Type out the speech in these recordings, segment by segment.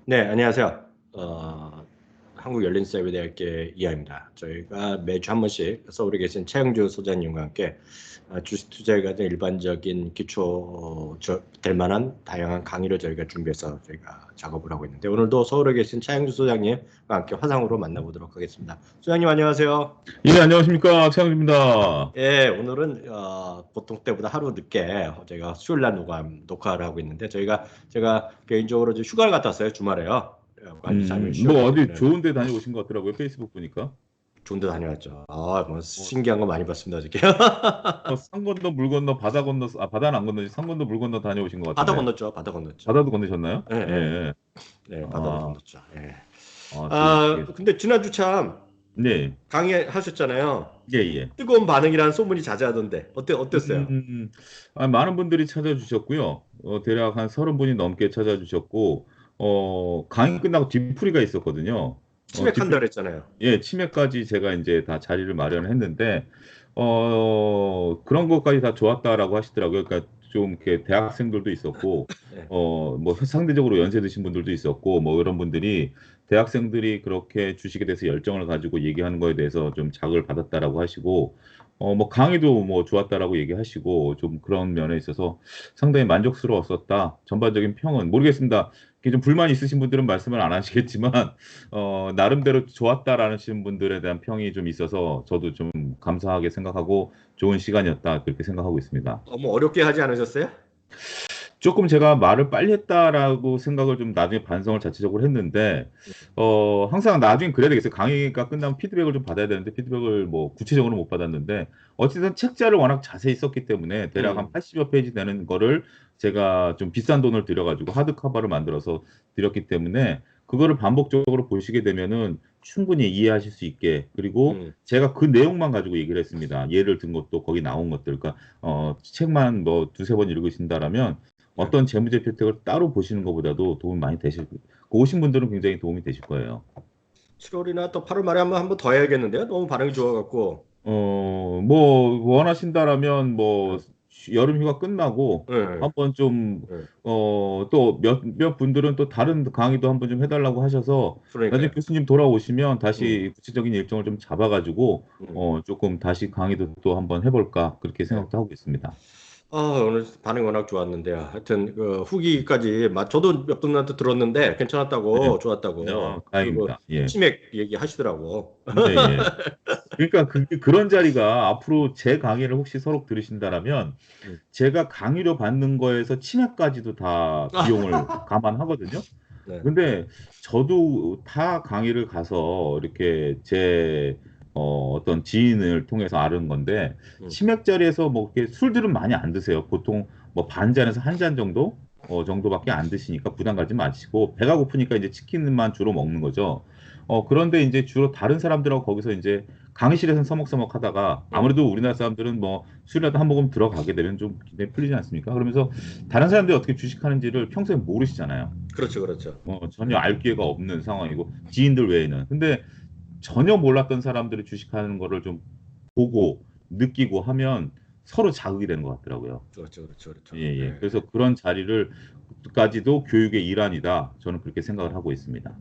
네, 안녕하세요. 어, 한국열린사회대학교의 이하입니다. 저희가 매주 한 번씩 서울에 계신 최영주 소장님과 함께 주식 투자에 관한 일반적인 기초 될 만한 다양한 강의를 저희가 준비해서 저희가 작업을 하고 있는데, 오늘도 서울에 계신 최영주 소장님과 함께 화상으로 만나보도록 하겠습니다. 소장님 안녕하세요. 예, 안녕하십니까. 최영주입니다. 예, 오늘은 보통 때보다 하루 늦게 저희가 수요일 날 녹화를 하고 있는데, 제가 개인적으로 이제 휴가를 갔다 왔어요, 주말에요. 한 2, 3일 뭐 쉬었기 어디 때문에 좋은 데 다녀오신 것 같더라고요. 페이스북 보니까. 좋은 데 다녀왔죠. 뭐 뭐, 신기한 거 많이 봤습니다, 저게. 산 건너 물 건너 바다 건너 바다는 안 건너지 산 건너 물 건너 다녀오신 것 바다 같은데. 건넜죠, 바다 건넜죠. 바다도 건너셨나요? 예, 예. 예. 예. 네, 바다도 아, 건넜죠. 예. 좋으시겠. 근데 지난주 참 네. 강의하셨잖아요. 예, 예. 뜨거운 반응이라는 소문이 자자하던데 어땠어요? 음, 많은 분들이 찾아주셨고요. 대략 한 30분이 넘게 찾아주셨고, 강의 끝나고 뒤풀이가 있었거든요. 치맥한다 뒤풀이, 그랬잖아요. 예, 치매까지 제가 이제 다 자리를 마련했는데, 그런 것까지 다 좋았다라고 하시더라고요. 그러니까 좀 이렇게 대학생들도 있었고, 예. 뭐 상대적으로 연세 드신 분들도 있었고, 뭐 이런 분들이 대학생들이 그렇게 주식에 대해서 열정을 가지고 얘기하는 거에 대해서 좀 자극을 받았다라고 하시고, 뭐 강의도 뭐 좋았다라고 얘기하시고, 좀 그런 면에 있어서 상당히 만족스러웠었다. 전반적인 평은 모르겠습니다. 이게 좀 불만 있으신 분들은 말씀을 안 하시겠지만, 나름대로 좋았다라는 분들에 대한 평이 좀 있어서 저도 좀 감사하게 생각하고 좋은 시간이었다. 그렇게 생각하고 있습니다. 너무 어렵게 하지 않으셨어요? 조금 제가 말을 빨리 했다라고 생각을 좀 나중에 반성을 자체적으로 했는데, 항상 나중에 그래야 되겠어요. 강의가 끝나면 피드백을 좀 받아야 되는데, 피드백을 뭐 구체적으로 못 받았는데, 어쨌든 책자를 워낙 자세히 썼기 때문에 대략 한 음. 80여 페이지 되는 거를 제가 좀 비싼 돈을 들여가지고 하드커버를 만들어서 드렸기 때문에, 그거를 반복적으로 보시게 되면은 충분히 이해하실 수 있게, 그리고 음. 제가 그 내용만 가지고 얘기를 했습니다. 예를 든 것도 거기 나온 것들, 그러니까 책만 뭐 두세 번 읽으신다라면 네. 어떤 재무제표 혜택을 따로 보시는 것보다도 도움이 많이 되실, 오신 분들은 굉장히 도움이 되실 거예요. 7월이나 또 8월 말에 한번 더 해야겠는데요. 너무 반응이 좋아갖고. 뭐, 원하신다라면, 뭐, 네. 여름 휴가 끝나고, 네. 한번 좀, 네. 또 몇 분들은 또 다른 강의도 한번 좀 해달라고 하셔서, 나중에 그러니까요. 교수님 돌아오시면 음. 다시 구체적인 일정을 좀 잡아가지고, 음. 조금 다시 강의도 또 한번 해볼까, 그렇게 네. 생각도 하고 있습니다. 오늘 반응이 워낙 좋았는데요. 하여튼 그 후기까지 저도 몇 분한테 들었는데 네. 괜찮았다고, 좋았다고. 그리고 다행입니다. 예. 치맥 얘기하시더라고. 예, 예. 그러니까 그런 자리가 앞으로 제 강의를 혹시 서로 들으신다라면 음. 제가 강의료 받는 거에서 치매까지도 다 비용을 감안하거든요. 네. 근데 저도 타 강의를 가서 이렇게 제 어떤 지인을 통해서 아는 건데 음. 치맥 자리에서 뭐 이렇게 술들은 많이 안 드세요. 보통 뭐 반 잔에서 한 잔 정도 정도밖에 안 드시니까 부담 가지 마시고 배가 고프니까 이제 치킨만 주로 먹는 거죠. 그런데 이제 주로 다른 사람들하고 거기서 이제 강의실에서 서먹서먹 하다가 음. 아무래도 우리나라 사람들은 뭐 술이라도 한 모금 들어가게 되면 좀 굉장히 풀리지 않습니까? 그러면서 다른 사람들이 어떻게 주식하는지를 평소에 모르시잖아요. 그렇죠, 그렇죠. 전혀 알 기회가 없는 상황이고 지인들 외에는. 근데 전혀 몰랐던 사람들이 주식하는 거를 좀 보고 느끼고 하면 서로 자극이 되는 것 같더라고요. 그렇죠, 그렇죠, 그렇죠. 예, 예. 네. 그래서 그런 자리를 까지도 교육의 일환이다. 저는 그렇게 생각을 하고 있습니다.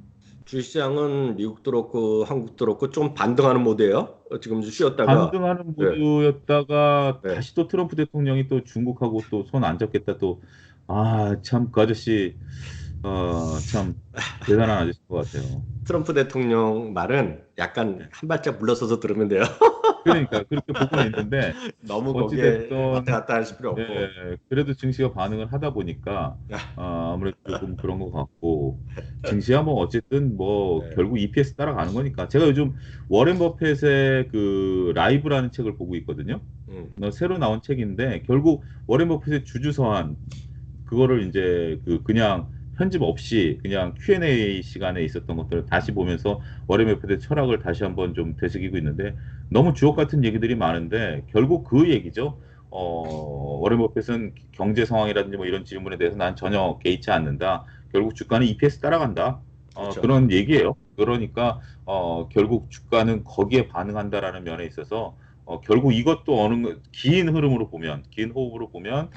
주식시장은 미국도 그렇고 한국도 그렇고 좀 반등하는 모드예요. 지금 좀 쉬었다가. 반등하는 네. 모드였다가 네. 다시 또 트럼프 대통령이 또 중국하고 또 손 안 잡겠다 또, 참 그 아저씨, 참 대단한 아저씨인 것 같아요. 트럼프 대통령 말은 약간 네. 한 발짝 물러서서 들으면 돼요. 그러니까 그렇게 보고는 있는데 너무 거기에 왔다 어찌됐든 갔다 하실 필요 없고. 그래도 증시가 반응을 하다 보니까 야, 아무래도 조금 그런 것 같고 증시야 뭐 어쨌든 뭐 네. 결국 EPS 따라가는 거니까 제가 요즘 워렌 버핏의 그 라이브라는 책을 보고 있거든요. 음. 새로 나온 책인데 결국 워렌 버핏의 주주서한 그거를 이제 그냥 편집 없이 그냥 Q&A 시간에 있었던 것들을 다시 보면서 워렌 버핏의 철학을 다시 한번 좀 되새기고 있는데 너무 주옥 같은 얘기들이 많은데 결국 그 얘기죠. 워렌 버핏은 경제 상황이라든지 뭐 이런 질문에 대해서 난 전혀 개의치 않는다. 결국 주가는 EPS 따라간다. 그렇죠. 그런 얘기예요. 그러니까 결국 주가는 거기에 반응한다라는 면에 있어서 결국 이것도 긴 흐름으로 보면, 긴 호흡으로 보면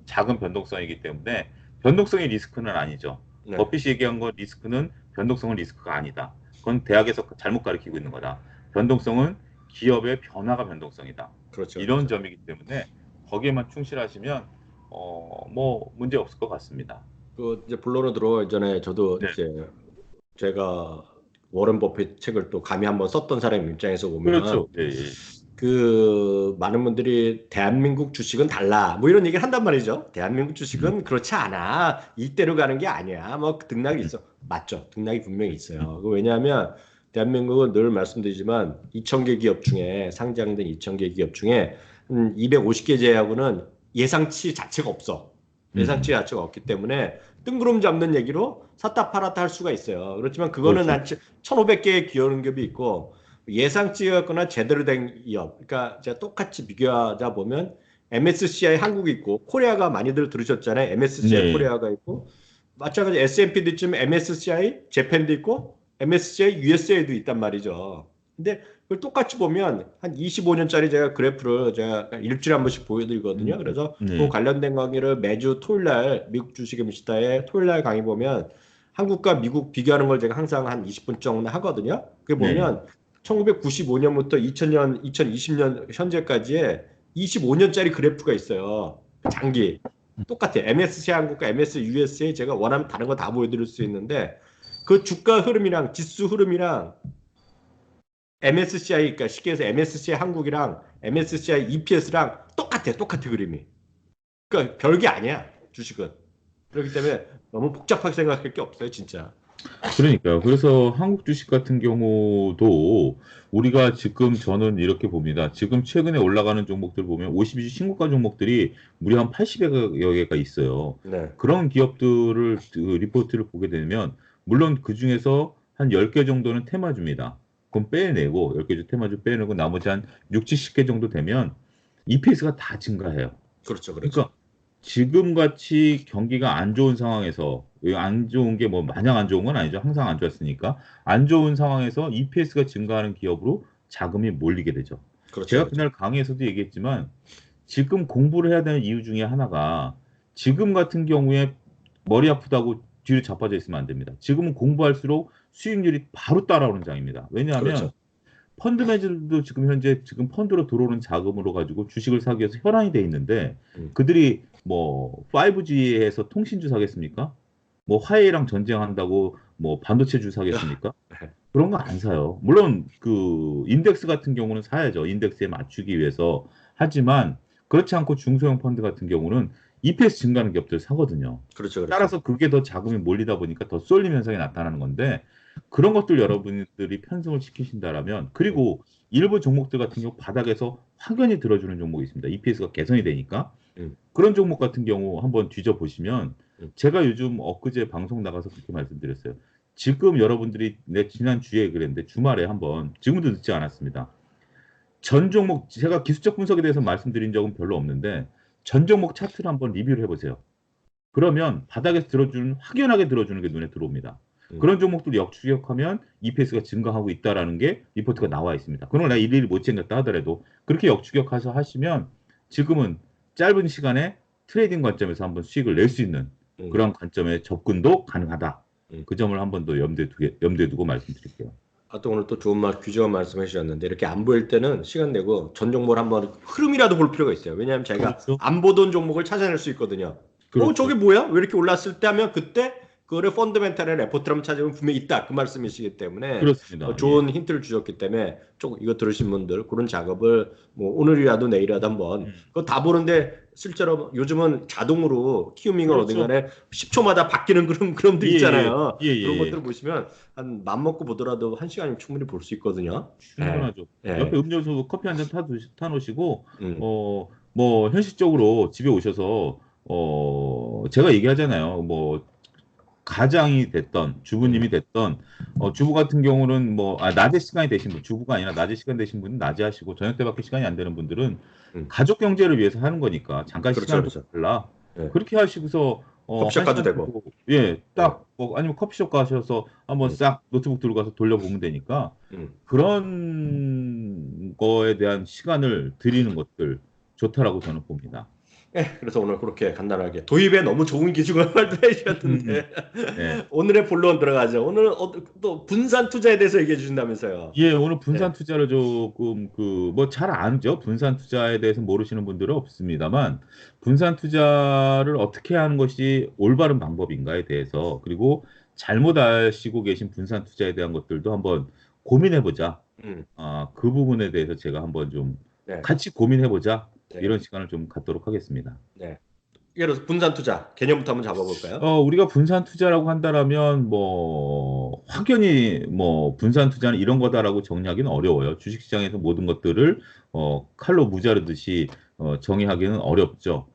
작은 변동성이기 때문에 변동성의 리스크는 아니죠. 네. 버핏이 얘기한 건 리스크는 변동성은 리스크가 아니다. 그건 대학에서 잘못 가르치고 있는 거다. 변동성은 기업의 변화가 변동성이다. 그렇죠, 이런 그렇죠. 점이기 때문에 거기에만 충실하시면 뭐 문제 없을 것 같습니다. 그 이제 본론으로 들어오기 전에 저도 네, 이제 제가 워런 버핏 책을 또 감히 한번 썼던 사람 입장에서 보면 그렇죠. 예, 예. 그 많은 분들이 대한민국 주식은 달라 뭐 이런 얘기를 한단 말이죠. 대한민국 주식은 그렇지 않아. 이대로 가는 게 아니야. 뭐 등락이 음, 있어. 맞죠. 등락이 분명히 음, 있어요. 그 왜냐하면 대한민국은 늘 말씀드리지만 2,000개 기업 중에 상장된 2,000개 기업 중에 250개 제하고는 예상치 자체가 없어. 예상치 음. 자체가 없기 때문에 뜬구름 잡는 얘기로 샀다 팔았다 할 수가 있어요. 그렇지만 그거는 그렇죠. 한 1,500개의 기업이 있고 예상치였거나 제대로 된 기업. 그러니까 제가 똑같이 비교하다 보면 MSCI 한국이 있고 코리아가 많이들 들으셨잖아요. MSCI 네, 코리아가 있고 마찬가지 S&P도 있지만 MSCI 재팬도 있고 MSCI USA도 있단 말이죠. 근데 그걸 똑같이 보면 한 25년짜리 제가 그래프를 제가 일주일에 한 번씩 보여드리거든요. 그래서 그 네, 관련된 강의를 매주 토요일 날 미국 주식의 미시다에 토요일 날 강의 보면 한국과 미국 비교하는 걸 제가 항상 한 20분 정도 하거든요. 그게 네. 보면 1995년부터 2000년, 2020년 현재까지의 25년짜리 그래프가 있어요. 장기. 똑같아요. MSCI 한국과 MSCI USA 제가 원하면 다른 거 다 보여드릴 수 있는데 그 주가 흐름이랑 지수 흐름이랑 MSCI, 그러니까 쉽게 해서 MSCI 한국이랑 MSCI EPS랑 똑같아. 똑같아 그림이. 그러니까 별게 아니야. 주식은. 그렇기 때문에 너무 복잡하게 생각할 게 없어요. 진짜. 그러니까요. 그래서 한국 주식 같은 경우도 우리가 지금 저는 이렇게 봅니다. 지금 최근에 올라가는 종목들 보면 52주 신고가 종목들이 무려 한 80여 개가 있어요. 네. 그런 기업들을 그 리포트를 보게 되면 물론 그 중에서 한 10개 정도는 테마주입니다. 그럼 빼내고 10개 주 테마주 빼내고 나머지 한 6, 70개 정도 되면 EPS가 다 증가해요. 그렇죠. 그렇죠. 그러니까 지금 같이 경기가 안 좋은 상황에서 안 좋은 게 뭐 마냥 안 좋은 건 아니죠. 항상 안 좋았으니까 안 좋은 상황에서 EPS가 증가하는 기업으로 자금이 몰리게 되죠. 그렇죠. 제가 그렇죠. 그날 강의에서도 얘기했지만 지금 공부를 해야 되는 이유 중에 하나가 지금 같은 경우에 머리 아프다고 뒤로 자빠져 있으면 안 됩니다. 지금은 공부할수록 수익률이 바로 따라오는 장입니다. 왜냐하면 그렇죠. 펀드 매니저들도 지금 현재 지금 펀드로 들어오는 자금으로 가지고 주식을 사기 위해서 혈안이 돼 있는데 음. 그들이 뭐 5G에서 통신주 사겠습니까? 뭐 화웨이랑 전쟁한다고 뭐 반도체주 사겠습니까? 그런 거 안 사요. 물론 그 인덱스 같은 경우는 사야죠. 인덱스에 맞추기 위해서. 하지만 그렇지 않고 중소형 펀드 같은 경우는 EPS 증가하는 기업들 사거든요. 그렇죠. 그렇죠. 따라서 그게 더 자금이 몰리다 보니까 더 쏠림 현상이 나타나는 건데 그런 것들 여러분들이 편성을 시키신다라면 그리고 일부 종목들 같은 경우 바닥에서 확연히 들어주는 종목이 있습니다. EPS가 개선이 되니까 음. 그런 종목 같은 경우 한번 뒤져 보시면 음. 제가 요즘 엊그제 방송 나가서 그렇게 말씀드렸어요. 지금 여러분들이 내 지난 주에 그랬는데 주말에 한번 지금도 늦지 않았습니다. 전 종목 제가 기술적 분석에 대해서 말씀드린 적은 별로 없는데 전 종목 차트를 한번 리뷰를 해보세요. 그러면 바닥에서 들어주는 확연하게 들어주는 게 눈에 들어옵니다. 음. 그런 종목들 역추격하면 EPS가 증가하고 있다라는 게 리포트가 나와 있습니다. 그런 걸 내가 일일이 못 챙겼다 하더라도 그렇게 역추격해서 하시면 지금은 짧은 시간에 트레이딩 관점에서 한번 수익을 낼 수 있는 음. 그런 관점의 접근도 가능하다. 음. 그 점을 한번 더 염두에 두고 말씀드릴게요. 또 오늘 또 좋은 규정을 말씀해 주셨는데 이렇게 안 보일 때는 시간 내고 전 종목을 한번 흐름이라도 볼 필요가 있어요. 왜냐하면 제가 그렇죠? 안 보던 종목을 찾아낼 수 있거든요. 저게 그렇죠. 뭐야? 왜 이렇게 올랐을 때 하면 그때 그거를 펀더멘탈의 레포트를 한번 찾으면 분명히 있다. 그 말씀이시기 때문에 그렇습니다. 예. 좋은 힌트를 주셨기 때문에 조금 이거 들으신 분들 그런 작업을 뭐 오늘이라도 내일이라도 한번 그거 다 보는데 실제로 요즘은 자동으로 키우밍을 그렇죠. 어딘가에 10초마다 바뀌는 그런 도 예, 예, 있잖아요. 예, 그런 예. 것들을 보시면 한 맘 먹고 보더라도 한 시간이면 충분히 볼 수 있거든요. 예, 충분하죠. 옆에 예, 음료수 커피 한 잔 타놓으시고, 음, 뭐, 현실적으로 집에 오셔서, 제가 얘기하잖아요. 뭐, 가장이 됐던, 음, 주부님이 됐던, 주부 같은 경우는 뭐, 낮에 시간이 되신 분, 주부가 아니라 낮에 시간 되신 분은 낮에 하시고, 저녁 때밖에 시간이 안 되는 분들은 음. 가족 경제를 위해서 하는 거니까, 잠깐 그렇죠, 시간을 좀 그렇죠. 달라. 예, 그렇게 하시고서, 한 커피숍 가도 시간 되고. 정도, 예, 예, 딱, 뭐, 아니면 커피숍 가셔서 한번 음, 싹 노트북 들고 가서 돌려보면 되니까, 음. 그런 거에 대한 시간을 드리는 것들 좋다라고 저는 봅니다. 예, 그래서 오늘 그렇게 간단하게 도입에 너무 좋은 기준을 말씀해 주셨는데 네. 오늘의 본론 들어가죠. 오늘 또 분산 투자에 대해서 얘기해 주신다면서요. 예, 오늘 분산 네, 투자를 조금 뭐 잘 알죠. 분산 투자에 대해서 모르시는 분들은 없습니다만 분산 투자를 어떻게 하는 것이 올바른 방법인가에 대해서 그리고 잘못 아시고 계신 분산 투자에 대한 것들도 한번 고민해 보자. 음, 그 부분에 대해서 제가 한번 좀 네, 같이 고민해 보자. 네, 이런 시간을 좀 갖도록 하겠습니다. 네. 예를 들어서 분산 투자 개념부터 한번 잡아볼까요? 우리가 분산 투자라고 한다라면 뭐 확연히 뭐 분산 투자는 이런 거다라고 정의하기는 어려워요. 주식시장에서 모든 것들을 칼로 무자르듯이 정의하기는 어렵죠.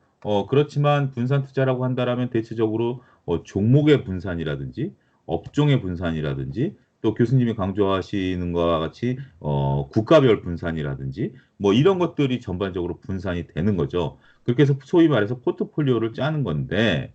그렇지만 분산 투자라고 한다라면 대체적으로 종목의 분산이라든지 업종의 분산이라든지 또 교수님이 강조하시는 것과 같이 국가별 분산이라든지 뭐 이런 것들이 전반적으로 분산이 되는 거죠. 그렇게 해서 소위 말해서 포트폴리오를 짜는 건데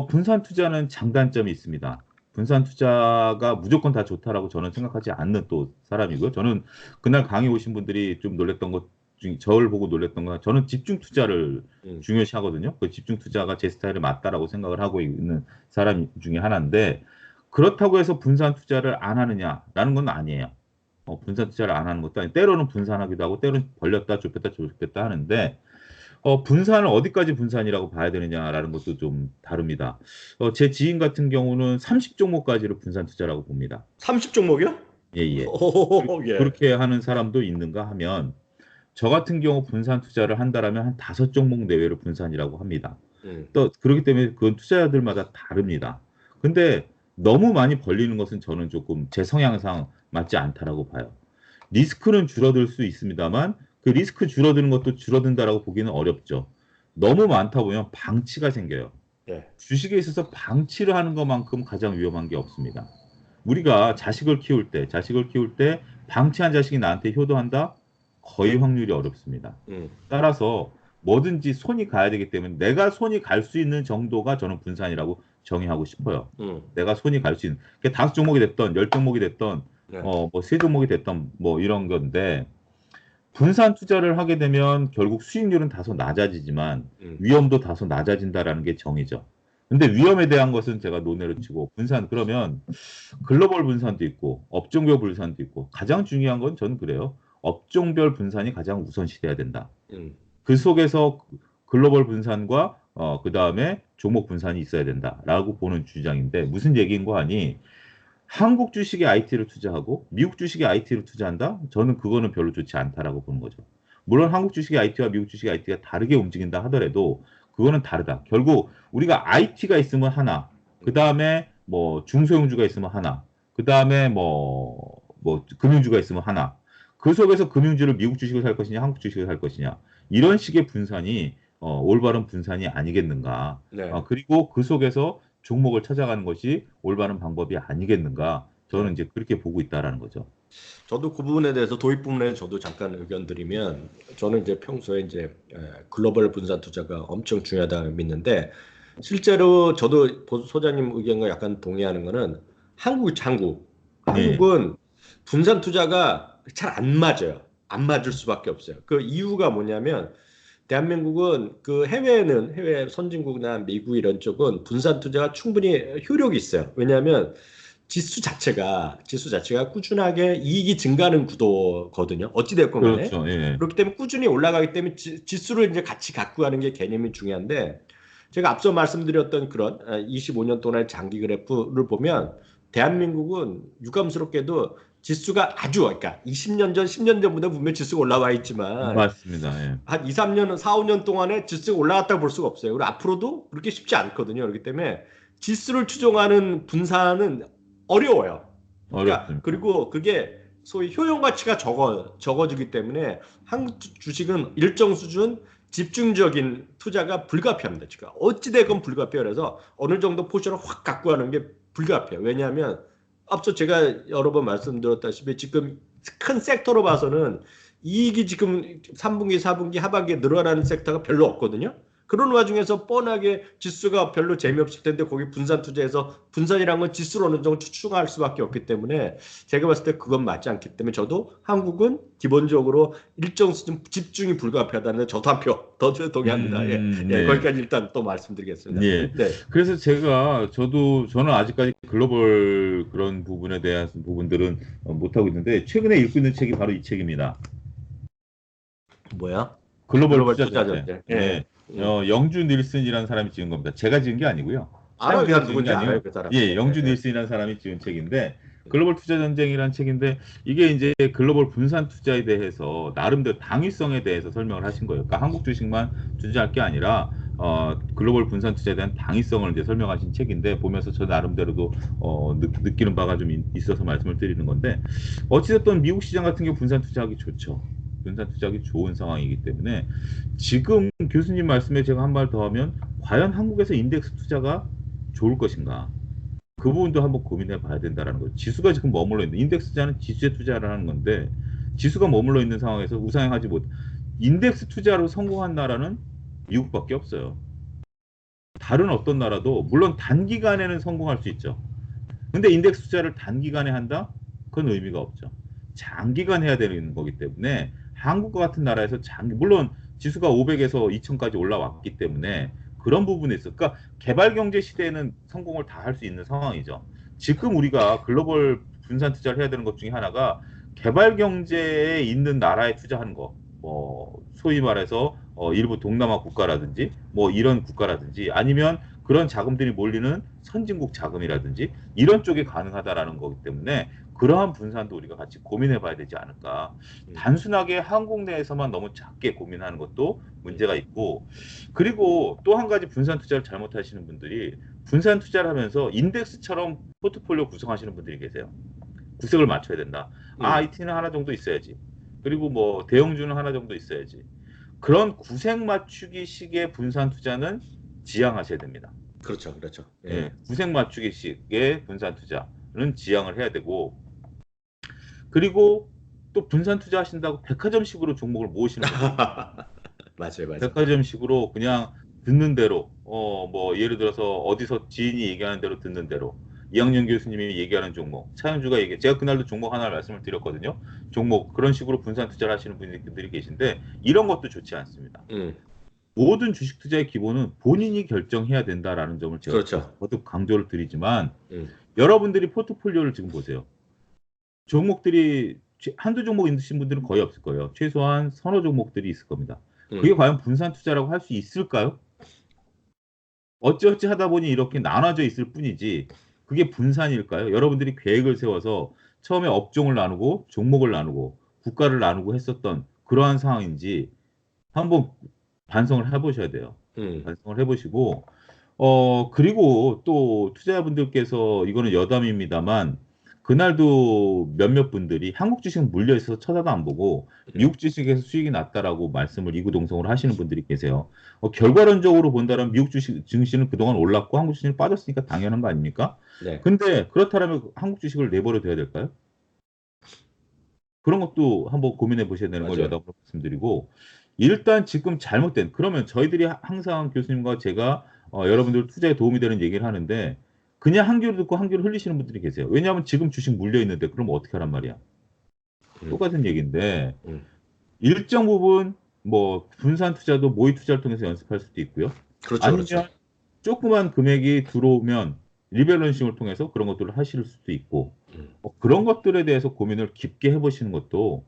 분산 투자는 장단점이 있습니다. 분산 투자가 무조건 다 좋다라고 저는 생각하지 않는 또 사람이고요. 저는 그날 강의 오신 분들이 좀 놀랬던 것 중, 저를 보고 놀랬던 건 저는 집중 투자를 음, 중요시하거든요. 그 집중 투자가 제 스타일에 맞다라고 생각을 하고 있는 사람 중에 하나인데 그렇다고 해서 분산 투자를 안 하느냐라는 건 아니에요. 분산 투자를 안 하는 것도 아니고 때로는 분산하기도 하고 때로는 벌렸다 좁혔다 좁혔다 하는데 분산을 어디까지 분산이라고 봐야 되느냐라는 것도 좀 다릅니다. 제 지인 같은 경우는 30종목까지를 분산 투자라고 봅니다. 30종목이요? 예, 예. 오, 예. 그렇게 하는 사람도 있는가 하면 저 같은 경우 분산 투자를 한다라면 한 5종목 내외로 분산이라고 합니다. 음, 또 그렇기 때문에 그건 투자자들마다 다릅니다. 근데 너무 많이 벌리는 것은 저는 조금 제 성향상 맞지 않다라고 봐요. 리스크는 줄어들 수 있습니다만 그 리스크 줄어드는 것도 줄어든다라고 보기는 어렵죠. 너무 많다 보면 방치가 생겨요. 네. 주식에 있어서 방치를 하는 것만큼 가장 위험한 게 없습니다. 우리가 자식을 키울 때 방치한 자식이 나한테 효도한다? 거의 확률이 어렵습니다. 음, 따라서 뭐든지 손이 가야 되기 때문에 내가 손이 갈 수 있는 정도가 저는 분산이라고 정의하고 싶어요. 음, 내가 손이 갈 수 있는. 그게 5종목이 됐던 10종목이 됐던 네. 뭐 3종목이 됐던 뭐 이런 건데 분산 투자를 하게 되면 결국 수익률은 다소 낮아지지만 음, 위험도 다소 낮아진다라는 게 정의죠. 근데 위험에 대한 것은 제가 논외로 치고 분산 그러면 글로벌 분산도 있고 업종별 분산도 있고 가장 중요한 건 저는 그래요. 업종별 분산이 가장 우선시돼야 된다. 음, 그 속에서 글로벌 분산과 그다음에 종목 분산이 있어야 된다라고 보는 주장인데 무슨 얘기인 거 아니? 한국 주식에 IT를 투자하고 미국 주식에 IT를 투자한다? 저는 그거는 별로 좋지 않다라고 보는 거죠. 물론 한국 주식의 IT와 미국 주식의 IT가 다르게 움직인다 하더라도 그거는 다르다. 결국 우리가 IT가 있으면 하나, 그 다음에 뭐 중소형주가 있으면 하나, 그 다음에 뭐 금융주가 있으면 하나. 그 속에서 금융주를 미국 주식을 살 것이냐, 한국 주식을 살 것이냐. 이런 식의 분산이 올바른 분산이 아니겠는가. 네. 그리고 그 속에서 종목을 찾아가는 것이 올바른 방법이 아니겠는가. 네. 저는 이제 그렇게 보고 있다라는 거죠. 저도 그 부분에 대해서 도입 부분에 저도 잠깐 의견 드리면 저는 이제 평소에 이제 글로벌 분산 투자가 엄청 중요하다 믿는데 실제로 저도 소장님 의견과 약간 동의하는 거는 네, 한국은 분산 투자가 잘 안 맞아요. 안 맞을 수밖에 없어요. 그 이유가 뭐냐면 대한민국은 그 해외 선진국이나 미국 이런 쪽은 분산 투자가 충분히 효력이 있어요. 왜냐하면 지수 자체가 꾸준하게 이익이 증가하는 구도거든요. 어찌 됐건 간에. 그렇죠. 예. 그렇기 때문에 꾸준히 올라가기 때문에 지수를 이제 같이 갖고 가는 게 개념이 중요한데 제가 앞서 말씀드렸던 그런 25년 동안의 장기 그래프를 보면 대한민국은 유감스럽게도 지수가 그러니까 20년 전, 10년 전보다 분명 지수가 올라와 있지만 맞습니다. 예. 한 2, 3년, 4, 5년 동안에 지수가 올라갔다고 볼 수가 없어요. 그리고 앞으로도 그렇게 쉽지 않거든요. 그렇기 때문에 지수를 추종하는 분산은 어려워요. 그러니까 어렵습니다. 그리고 그게 소위 효용 가치가 적어지기 때문에 한국 주식은 일정 수준 집중적인 투자가 불가피합니다. 지금 어찌되건 불가피해요. 그래서 어느 정도 포션을 확 갖고 가는 게 불가피해요. 왜냐하면 앞서 제가 여러 번 말씀드렸다시피 지금 큰 섹터로 봐서는 이익이 지금 3분기, 4분기, 하반기에 늘어나는 섹터가 별로 없거든요. 그런 와중에서 뻔하게 지수가 별로 재미없을 텐데 거기 분산 투자해서 분산이란 건 지수로 어느 정도 추측할 수밖에 없기 때문에 제가 봤을 때 그건 맞지 않기 때문에 저도 한국은 기본적으로 일정 수준 집중이 불가피하다는데 저도 한 표 더 동의합니다. 예, 예, 네. 거기까지 일단 또 말씀드리겠습니다. 예. 네, 그래서 저는 아직까지 글로벌 그런 부분에 대한 부분들은 못하고 있는데, 최근에 읽고 있는 책이 바로 이 책입니다. 뭐야? 글로벌 글로벌 투자 투자 전쟁. 전쟁. 예. 예, 영주 닐슨이라는 사람이 지은 겁니다. 제가 지은 게 아니고요. 알아요, 그 차영주가 사람 지은 게 누군지 알아요, 아니고, 그 사람. 예, 영주 예, 예. 닐슨이라는 사람이 지은 책인데, 글로벌 투자 전쟁이라는 책인데, 이게 이제 글로벌 분산 투자에 대해서 나름대로 당위성에 대해서 설명을 하신 거예요. 그러니까 한국 주식만 투자할 게 아니라 글로벌 분산 투자에 대한 당위성을 이제 설명하신 책인데, 보면서 저 나름대로도 느끼는 바가 좀 있어서 말씀을 드리는 건데, 어찌됐든 미국 시장 같은 경우 분산 투자하기 좋죠. 분산 투자하기 좋은 상황이기 때문에, 지금 교수님 말씀에 제가 한 말 더 하면, 과연 한국에서 인덱스 투자가 좋을 것인가? 그 부분도 한번 고민해 봐야 된다는 거죠. 지수가 지금 머물러 있는, 인덱스 투자는 지수에 투자를 하는 건데, 지수가 머물러 있는 상황에서 우상향하지 못, 인덱스 투자로 성공한 나라는 미국밖에 없어요. 다른 어떤 나라도 물론 단기간에는 성공할 수 있죠. 근데 인덱스 투자를 단기간에 한다? 그건 의미가 없죠. 장기간 해야 되는 거기 때문에, 한국과 같은 나라에서 물론 지수가 500에서 2000까지 올라왔기 때문에 그런 부분에 있어. 그러니까 개발 경제 시대에는 성공을 다 할 수 있는 상황이죠. 지금 우리가 글로벌 분산 투자를 해야 되는 것 중에 하나가, 개발 경제에 있는 나라에 투자하는 거. 소위 말해서 일부 동남아 국가라든지 이런 국가라든지, 아니면 그런 자금들이 몰리는 선진국 자금이라든지 이런 쪽에 가능하다라는 거기 때문에, 그러한 분산도 우리가 같이 고민해 봐야 되지 않을까. 단순하게 한국 내에서만 너무 작게 고민하는 것도 문제가 있고, 그리고 또 한 가지 분산 투자를 잘못하시는 분들이, 분산 투자를 하면서 인덱스처럼 포트폴리오 구성하시는 분들이 계세요. 구색을 맞춰야 된다. IT는 하나 정도 있어야지. 그리고 대형주는 하나 정도 있어야지. 그런 구색 맞추기 식의 분산 투자는 지양하셔야 됩니다. 그렇죠, 그렇죠. 예. 예, 구색 맞추기 식의 분산 투자는 지양을 해야 되고, 그리고 또 분산 투자하신다고 백화점식으로 종목을 모으시는 거예요. 맞아요, 맞아요. 백화점식으로 그냥 듣는 대로, 예를 들어서 어디서 지인이 얘기하는 대로 듣는 대로, 이학년 교수님이 얘기하는 종목, 차영주가 제가 그날도 종목 하나 말씀을 드렸거든요. 종목, 그런 식으로 분산 투자를 하시는 분들이 계신데, 이런 것도 좋지 않습니다. 모든 주식 투자의 기본은 본인이 결정해야 된다라는 점을 제가 그렇죠. 거듭 강조를 드리지만, 여러분들이 포트폴리오를 지금 보세요. 종목들이 한두 종목 있으신 분들은 거의 없을 거예요. 최소한 서너 종목들이 있을 겁니다. 그게 과연 분산 투자라고 할 수 있을까요? 어찌어찌 하다 보니 이렇게 나눠져 있을 뿐이지, 그게 분산일까요? 여러분들이 계획을 세워서 처음에 업종을 나누고 종목을 나누고 국가를 나누고 했었던 그러한 상황인지 한번 반성을 해보셔야 돼요. 반성을 해보시고, 그리고 또 투자자분들께서, 이거는 여담입니다만, 그날도 몇몇 분들이 한국 주식 물려 있어서 쳐다도 안 보고 미국 주식에서 수익이 났다라고 말씀을 이구동성으로 하시는 분들이 계세요. 결과론적으로 본다면 미국 주식 증시는 그동안 올랐고 한국 주식은 빠졌으니까 당연한 거 아닙니까? 네. 근데 그렇다면 한국 주식을 내버려 둬야 될까요? 그런 것도 한번 고민해 보셔야 되는 걸 맞아요. 여담으로 말씀드리고, 일단 지금 잘못된, 그러면 저희들이 항상 교수님과 제가 여러분들 투자에 도움이 되는 얘기를 하는데, 그냥 한 귀로 듣고 한 귀로 흘리시는 분들이 계세요. 왜냐하면 지금 주식 물려 있는데 그럼 어떻게 하란 말이야. 똑같은 얘기인데, 일정 부분 분산 투자도 모의 투자를 통해서 연습할 수도 있고요. 그렇죠, 아니면 그렇죠. 조그만 금액이 들어오면 리밸런싱을 통해서 그런 것들을 하실 수도 있고, 그런 것들에 대해서 고민을 깊게 해보시는 것도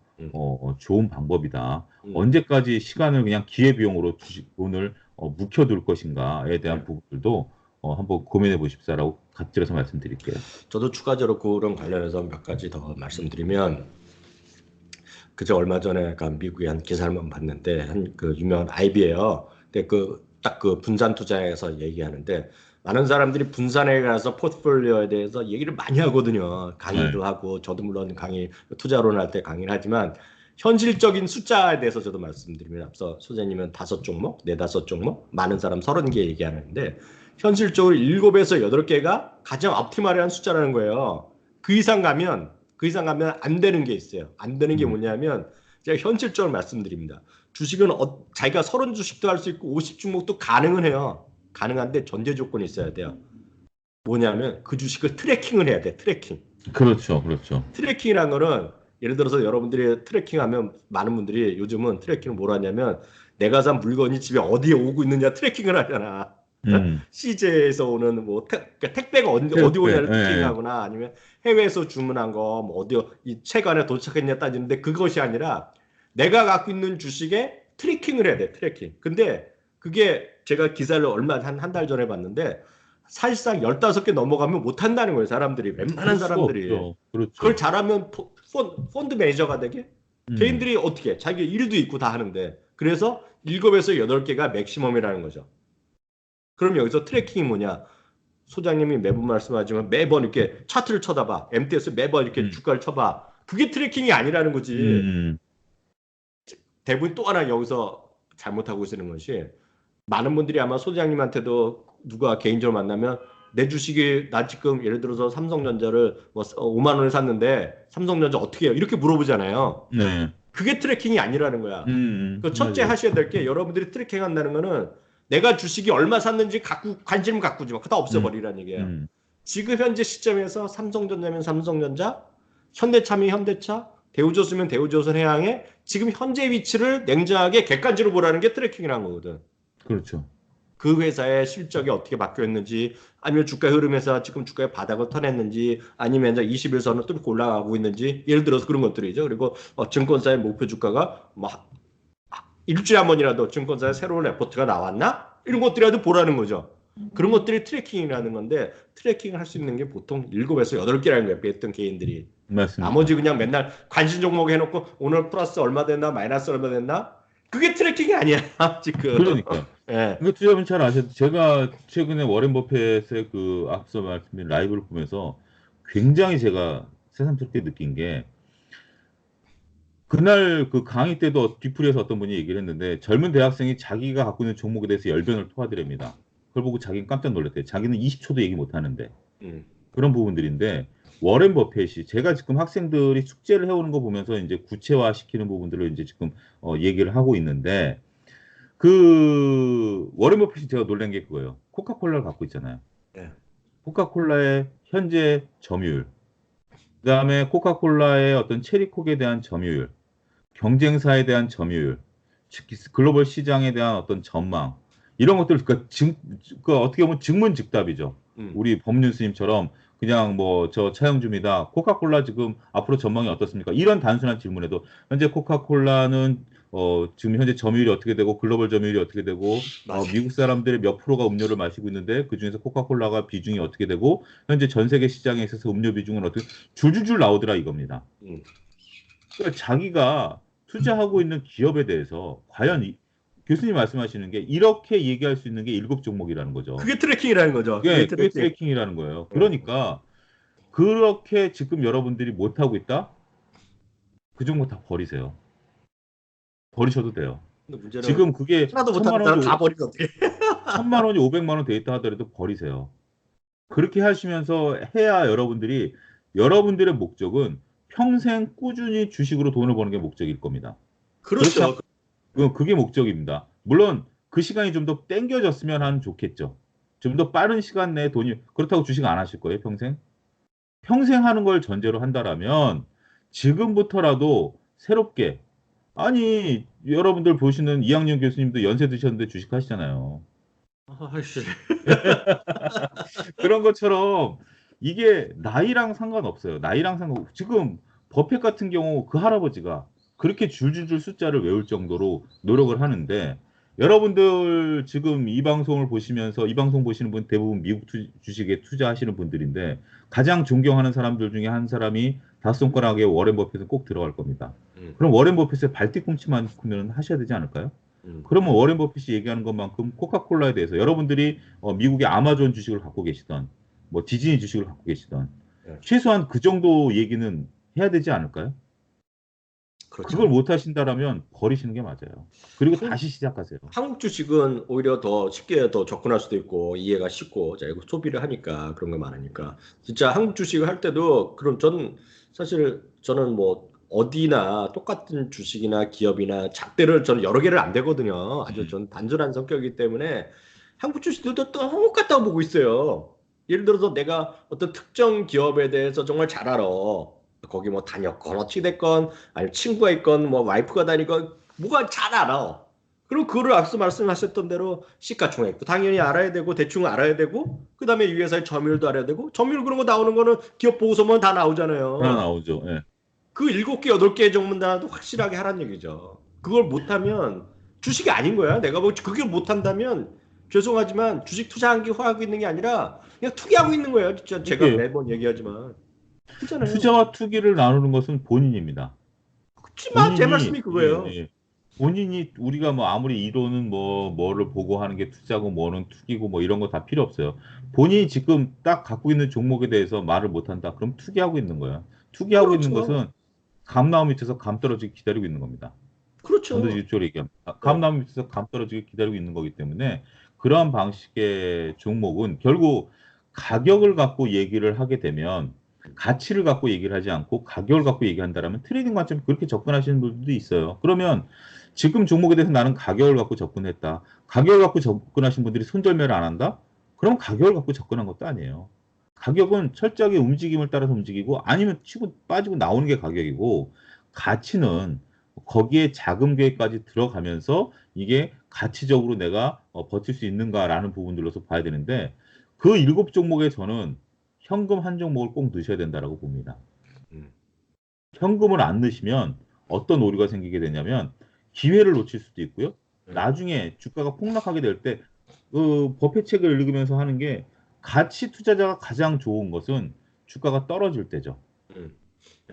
좋은 방법이다. 언제까지 시간을 그냥 기회비용으로 돈을 묵혀둘 것인가에 대한 부분들도 한번 고민해 보십사라고 곁들여서 말씀드릴게요. 저도 추가적으로 그런 관련해서 몇 가지 더 말씀드리면, 그저 얼마 전에 미국의 한 기사를 봤는데, 한 그 유명한 IB예요. 근데 딱 그 분산 투자에서 얘기하는데, 많은 사람들이 분산에 가서 포트폴리오에 대해서 얘기를 많이 하거든요. 강의도 하고, 저도 물론 투자론 할 때 강의를 하지만, 현실적인 숫자에 대해서 저도 말씀드리면, 앞서 소장님은 5종목, 4-5종목, 많은 사람 30개 얘기하는데, 현실적으로 7에서 8개가 가장 옵티멀한 숫자라는 거예요. 그 이상 가면 안 되는 게 있어요. 안 되는 게 뭐냐면, 제가 현실적으로 말씀드립니다. 주식은 자기가 30주식도 할 수 있고 50주목도 가능은 해요. 가능한데 전제 조건이 있어야 돼요. 뭐냐면 그 주식을 트래킹을 해야 돼. 트래킹. 그렇죠, 그렇죠. 트래킹이라는 거는 예를 들어서 여러분들이 트래킹하면 많은 분들이 요즘은 트래킹을 뭘 하냐면 내가 산 물건이 집에 어디에 오고 있느냐 트래킹을 하잖아. CJ에서 오는 뭐 택배가 어디 택배, 오냐를 예. 트래킹하거나 아니면 해외에서 주문한 거 뭐 어디 이 체관에 도착했냐 따지는데 그것이 아니라 내가 갖고 있는 주식에 트래킹을 해야 돼. 트래킹. 근데 그게 제가 기사를 얼마 한 달 전에 봤는데 사실상 15개 넘어가면 못 한다는 거예요. 사람들이 웬만한 그럴 수가 사람들이. 없죠. 그걸 그렇죠. 잘하면 펀드 매니저가 되게 개인들이 어떻게 자기 일도 있고 다 하는데 그래서 7에서 8개가 맥시멈이라는 거죠. 그럼 여기서 트래킹이 뭐냐? 소장님이 매번 말씀하지만 매번 이렇게 차트를 쳐다봐. MTS 매번 이렇게 주가를 쳐봐. 그게 트래킹이 아니라는 거지. 대부분 또 하나 여기서 잘못하고 계시는 것이 많은 분들이 아마 소장님한테도 누가 개인적으로 만나면 내 주식이 나 지금 예를 들어서 삼성전자를 뭐 5만 원에 샀는데 삼성전자 어떻게 해요? 이렇게 물어보잖아요. 네. 그게 트래킹이 아니라는 거야. 그 첫째 맞아요. 하셔야 될 게 여러분들이 트래킹 한다는 거는 내가 주식이 얼마 샀는지 관심 가꾸지 마. 그거 다 없애버리라는 얘기예요. 지금 현재 시점에서 삼성전자면 삼성전자, 현대차면 현대차, 대우조선이면 대우조선 해양의 지금 현재 위치를 냉정하게 객관적으로 보라는 게 트래킹이라는 거거든. 그렇죠. 그 회사의 실적이 어떻게 바뀌었는지 아니면 주가 흐름에서 지금 주가의 바닥을 터냈는지 아니면 이제 20일선을 뚫고 올라가고 있는지 예를 들어서 그런 것들이죠. 그리고 증권사의 목표 주가가 뭐 일주일에 한 번이라도 증권사의 새로운 레포트가 나왔나? 이런 것들이라도 보라는 거죠. 그런 것들이 트래킹이라는 건데 트래킹을 할 수 있는 게 보통 7에서 8개라는 거예요. 어떤 개인들이. 맞습니다. 나머지 그냥 맨날 관심 종목 해놓고 오늘 플러스 얼마 됐나 마이너스 얼마 됐나? 그게 트래킹이 아니야 지금. 그러니까. 예. 이거 투자분 잘 아셔도 제가 최근에 워렌 버핏의 그 앞서 말씀드린 라이브를 보면서 굉장히 제가 새삼스럽게 느낀 게 그날 그 강의 때도 뒤풀이에서 어떤 분이 얘기를 했는데 젊은 대학생이 자기가 갖고 있는 종목에 대해서 열변을 토하더랍니다. 그걸 보고 자기는 깜짝 놀랐대요. 자기는 20초도 얘기 못 하는데. 그런 부분들인데 워렌 버핏이 제가 지금 학생들이 숙제를 해오는 거 보면서 이제 구체화 시키는 부분들을 이제 지금 얘기를 하고 있는데 그 워렌 버핏이 제가 놀란 게 그거예요. 코카콜라를 갖고 있잖아요. 네. 코카콜라의 현재 점유율, 그다음에 코카콜라의 어떤 체리콕에 대한 점유율, 경쟁사에 대한 점유율, 글로벌 시장에 대한 어떤 전망 이런 것들 그 어떻게 보면 증문즉답이죠. 우리 법륜 스님처럼 그냥 뭐 저 차영주입니다. 코카콜라 지금 앞으로 전망이 어떻습니까? 이런 단순한 질문에도 현재 코카콜라는 지금 현재 점유율이 어떻게 되고 글로벌 점유율이 어떻게 되고 미국 사람들의 몇 프로가 음료를 마시고 있는데 그중에서 코카콜라가 비중이 어떻게 되고 현재 전 세계 시장에 있어서 음료 비중은 어떻게 줄줄줄 나오더라 이겁니다. 그러니까 자기가 투자하고 있는 기업에 대해서 과연 교수님 말씀하시는 게 이렇게 얘기할 수 있는 게 7종목이라는 거죠. 그게 트래킹이라는 거죠. 네, 그게 트래킹이라는 거예요. 그러니까 그렇게 지금 여러분들이 못하고 있다? 그 종목 다 버리세요. 버리셔도 돼요. 지금 그게 하나도 못하는 사람 다 버리면 어떡해. 1,000만 원이 500만 원 돼 있다 하더라도 버리세요. 그렇게 하시면서 해야 여러분들의 목적은 평생 꾸준히 주식으로 돈을 버는 게 목적일 겁니다. 그렇죠. 그게 목적입니다. 물론 그 시간이 좀 더 땡겨졌으면 좋겠죠. 좀 더 빠른 시간 내에 그렇다고 주식 안 하실 거예요, 평생? 평생 하는 걸 전제로 한다라면 지금부터라도 새롭게 아니 여러분들 보시는 이학년 교수님도 연세 드셨는데 주식 하시잖아요. 그런 것처럼 이게 나이랑 상관없어요. 지금 버핏 같은 경우 그 할아버지가 그렇게 줄줄줄 숫자를 외울 정도로 노력을 하는데 여러분들 지금 이 방송 보시는 분 대부분 미국 주식에 투자하시는 분들인데 가장 존경하는 사람들 중에 한 사람이 5손가락에 워렌 버핏은 꼭 들어갈 겁니다. 그럼 워렌 버핏의 발뒤꿈치만큼은 하셔야 되지 않을까요? 그러면 워렌 버핏이 얘기하는 것만큼 코카콜라에 대해서 여러분들이 미국의 아마존 주식을 갖고 계시던 뭐 디즈니 주식을 갖고 계시던 최소한 그 정도 얘기는 해야 되지 않을까요? 그렇죠. 그걸 못 하신다라면 버리시는 게 맞아요. 그리고 다시 시작하세요. 한국 주식은 오히려 더 쉽게 더 접근할 수도 있고 이해가 쉽고 소비를 하니까 그런 거 많으니까 진짜 한국 주식을 할 때도 그럼 저는 뭐 어디나 똑같은 주식이나 기업이나 작대를 저는 여러 개를 안 되거든요. 아주 저는 단순한 성격이기 때문에 한국 주식들도 똑같다고 보고 있어요. 예를 들어서 내가 어떤 특정 기업에 대해서 정말 잘 알아. 거기 뭐 다녔건 어찌 됐건 아니면 친구가 있건 뭐 와이프가 다니건 뭐가 잘 알아. 그럼 그거를 앞서 말씀하셨던 대로 시가총액도 당연히 알아야 되고 대충 알아야 되고 그다음에 이 회사의 점유율도 알아야 되고 점유율 그런 거 나오는 거는 기업 보고서만 다 하나 나오잖아요. 나오죠. 예. 그 7개, 8개 정도는 확실하게 하란 얘기죠. 그걸 못하면 주식이 아닌 거야. 내가 뭐 그걸 못한다면 죄송하지만 주식 투자하고 있는 게 아니라 그냥 투기하고 있는 거예요. 진짜 제가 이게 매번 얘기하지만. 그렇잖아요. 투자와 투기를 나누는 것은 본인입니다. 그렇지만 제 본인이 말씀이 예, 그거예요. 예. 본인이 우리가 뭐 아무리 이론은 뭐를 보고 하는 게 투자고 뭐는 투기고 뭐 이런 거 다 필요 없어요. 본인이 지금 딱 갖고 있는 종목에 대해서 말을 못 한다. 그럼 투기하고 있는 거야. 투기하고 있는 그렇죠. 것은 감 나온 밑에서 감 떨어지기 기다리고 있는 겁니다. 그렇죠. 전도직입적으로 얘기하면 감 네. 나온 밑에서 감 떨어지기 기다리고 있는 거기 때문에 그러한 방식의 종목은 결국 가격을 갖고 얘기를 하게 되면 가치를 갖고 얘기를 하지 않고 가격을 갖고 얘기한다라면 트레이딩 관점에 그렇게 접근하시는 분들도 있어요. 그러면 지금 종목에 대해서 나는 가격을 갖고 접근했다. 가격을 갖고 접근하신 분들이 손절매를 안 한다? 그럼 가격을 갖고 접근한 것도 아니에요. 가격은 철저하게 움직임을 따라서 움직이고 아니면 치고 빠지고 나오는 게 가격이고 가치는 거기에 자금 계획까지 들어가면서 이게 가치적으로 내가 버틸 수 있는가라는 부분들로서 봐야 되는데 그 7종목에 저는 현금 한 종목을 꼭 넣으셔야 된다라고 봅니다. 음. 현금을 안 넣으시면 어떤 오류가 생기게 되냐면 기회를 놓칠 수도 있고요. 네. 나중에 주가가 폭락하게 될 때 그 버핏 책을 읽으면서 하는 게 가치 투자자가 가장 좋은 것은 주가가 떨어질 때죠. 음.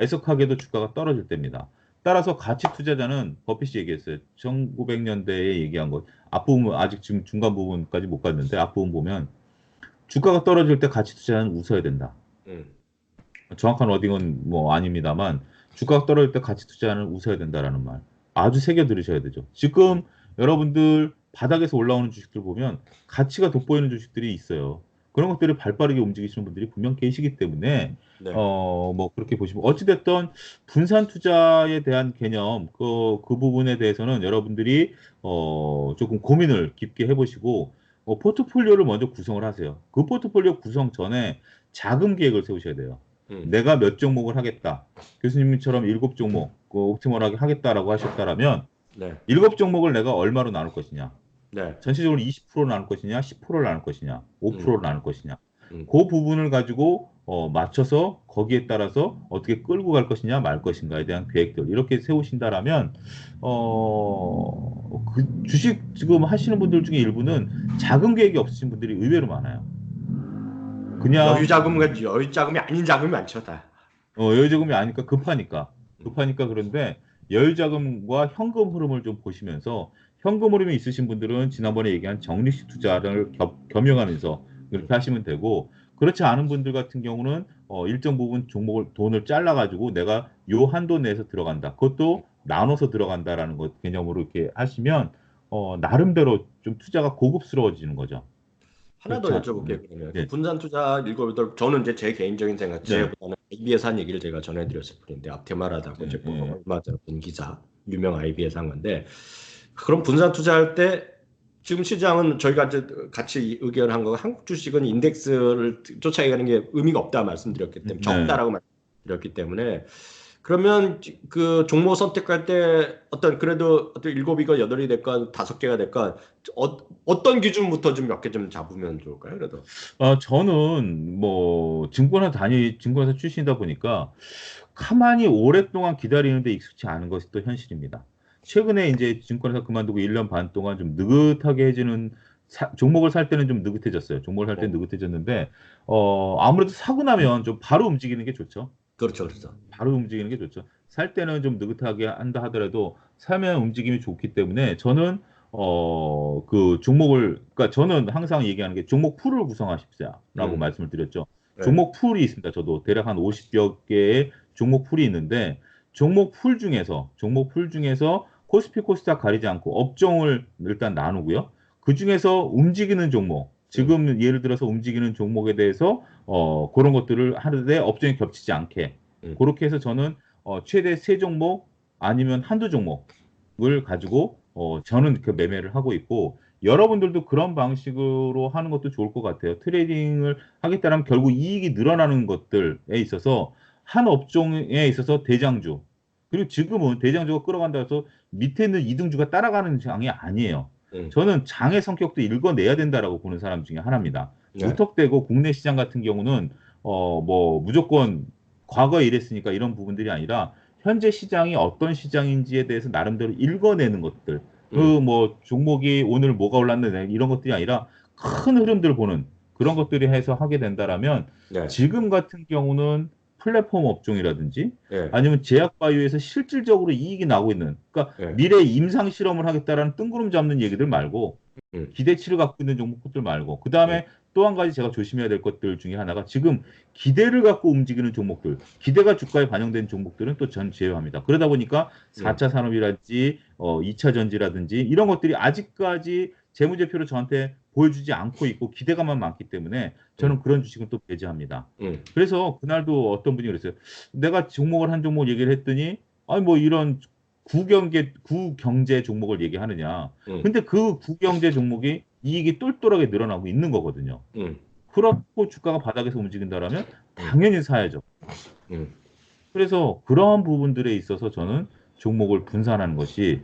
애석하게도 주가가 떨어질 때입니다. 따라서 가치 투자자는 버핏이 얘기했어요. 1900년대에 얘기한 것. 앞부분 아직 지금 중간 부분까지 못 갔는데 앞부분 보면 주가가 떨어질 때 가치 투자자는 웃어야 된다. 음. 정확한 워딩은 뭐 아닙니다만 주가가 떨어질 때 가치 투자는 웃어야 된다라는 말 아주 새겨 들으셔야 되죠. 지금 여러분들 바닥에서 올라오는 주식들 보면 가치가 돋보이는 주식들이 있어요. 그런 것들을 발빠르게 움직이시는 분들이 분명 계시기 때문에 네. 뭐 그렇게 보시면 어찌됐든 분산 투자에 대한 개념 그 부분에 대해서는 여러분들이 조금 고민을 깊게 해보시고 포트폴리오를 먼저 구성을 하세요. 그 포트폴리오 구성 전에 자금 계획을 세우셔야 돼요. 내가 몇 종목을 하겠다. 교수님처럼 7종목 옵티멀하게 하겠다라고 하셨다라면 네. 7종목을 내가 얼마로 나눌 것이냐. 네. 전체적으로 20% 나눌 것이냐, 10% 나눌 것이냐, 5% 나눌 것이냐. 음. 그 부분을 가지고 맞춰서 거기에 따라서 어떻게 끌고 갈 것이냐 말 것인가에 대한 계획들 이렇게 세우신다라면 그 주식 지금 하시는 분들 중에 일부는 자금 계획이 없으신 분들이 의외로 많아요. 그냥 여유 자금이 아닌 자금이 많죠, 다. 여유자금이 아니까 급하니까 그런데 여유자금과 현금 흐름을 좀 보시면서 현금 흐름이 있으신 분들은 지난번에 얘기한 적립식 투자를 겸용하면서 그렇게 하시면 되고 그렇지 않은 분들 같은 경우는 일정 부분 종목을 돈을 잘라 가지고 내가 요 한도 내에서 들어간다. 그것도 나눠서 들어간다라는 것 개념으로 이렇게 하시면 나름대로 좀 투자가 고급스러워지는 거죠. 하나 더 그렇지 여쭤볼게요, 그러면. 그 네. 분산 투자 일곱 저는 이제 제 개인적인 생각, 네. 제보다는 IB에서 한 얘기를 제가 전해드렸을 뿐인데, 앞테마라다고 이제 네. 얼마 전에 본 기사, 유명 IB에서 한 건데, 그럼 분산 투자할 때 지금 시장은 저희가 이제 같이 의견한 거 한국 주식은 인덱스를 쫓아가는 게 의미가 없다 말씀드렸기 때문에 네. 적다라고 말씀드렸기 때문에 그러면 그 종목 선택할 때 그래도 어떤 7이건 8이 됐건 5개가 됐건 어떤 기준부터 좀 몇 개 좀 잡으면 좋을까요? 그래도 저는 뭐 증권사 출신이다 보니까 가만히 오랫동안 기다리는데 익숙치 않은 것이 또 현실입니다. 최근에 이제 증권사 그만두고 1년 반 동안 좀 느긋하게 해주는 종목을 살 때는 좀 느긋해졌어요. 종목을 살 때는 느긋해졌는데 아무래도 사고 나면 좀 바로 움직이는 게 좋죠. 그렇죠, 그렇죠. 바로 움직이는 게 좋죠. 살 때는 좀 느긋하게 한다 하더라도 사면 움직임이 좋기 때문에 저는 그 종목을 그러니까 저는 항상 얘기하는 게 종목 풀을 구성하십시오라고 말씀을 드렸죠. 네. 종목 풀이 있습니다. 저도 대략 한 50여 개의 종목 풀이 있는데 종목 풀 중에서 코스피 코스닥 가리지 않고 업종을 일단 나누고요. 그 중에서 움직이는 종목 지금 예를 들어서 움직이는 종목에 대해서 그런 것들을 하는데 업종이 겹치지 않게 그렇게 해서 저는 최대 3종목 아니면 한두 종목을 가지고 저는 그 매매를 하고 있고 여러분들도 그런 방식으로 하는 것도 좋을 것 같아요. 트레이딩을 하겠다면 결국 이익이 늘어나는 것들에 있어서 한 업종에 있어서 대장주 그리고 지금은 대장주가 끌어간다 해서 밑에 있는 이등주가 따라가는 장이 아니에요. 저는 장의 성격도 읽어내야 된다라고 보는 사람 중에 하나입니다. 네. 무턱대고 국내 시장 같은 경우는 뭐 무조건 과거에 이랬으니까 이런 부분들이 아니라 현재 시장이 어떤 시장인지에 대해서 나름대로 읽어내는 것들. 그 뭐 종목이 오늘 뭐가 올랐는데 이런 것들이 아니라 큰 흐름들 보는 그런 것들이 해서 하게 된다라면 네. 지금 같은 경우는 플랫폼 업종이라든지 네. 아니면 제약바이오에서 실질적으로 이익이 나고 있는 그러니까 네. 미래 임상 실험을 하겠다라는 뜬구름 잡는 얘기들 말고 기대치를 갖고 있는 종목들 말고 그 다음에 또 한 가지 제가 조심해야 될 것들 중에 하나가 지금 기대를 갖고 움직이는 종목들 기대가 주가에 반영된 종목들은 또 전 제외합니다. 그러다 보니까 4차 산업이라든지 2차 전지라든지 이런 것들이 아직까지 재무제표를 저한테 보여주지 않고 있고 기대감만 많기 때문에 저는 그런 주식은 또 배제합니다. 그래서 그날도 어떤 분이 그랬어요. 내가 종목을 한 종목 얘기를 했더니 아니 뭐 이런 구경제 종목을 얘기하느냐. 근데 그 구경제 종목이 이익이 똘똘하게 늘어나고 있는 거거든요. 그렇고 주가가 바닥에서 움직인다라면 당연히 사야죠. 그래서 그러한 부분들에 있어서 저는 종목을 분산하는 것이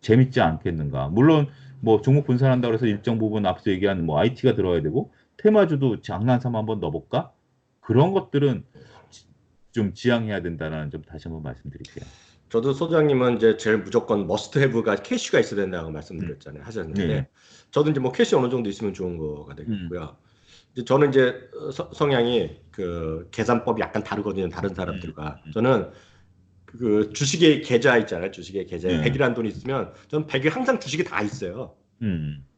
재밌지 않겠는가. 물론 뭐 종목 분산한다고 해서 일정 부분 앞서 얘기한 뭐 IT가 들어야 되고 테마주도 장난삼아 한번 넣어볼까? 그런 것들은 좀 지양해야 된다는 점 다시 한번 말씀드릴게요. 저도 소장님은 이제 제일 무조건 머스트 해브가 캐시가 있어야 된다고 말씀드렸잖아요. 하셨는데 네. 저도 이제 뭐 캐시 어느 정도 있으면 좋은 거가 되겠고요. 이제 저는 이제 성향이 그 계산법이 약간 다르거든요. 다른 사람들과. 저는 그 주식의 계좌 있잖아요. 주식의 계좌에 100이라는 돈이 있으면 저는 100이 항상 주식이 다 있어요.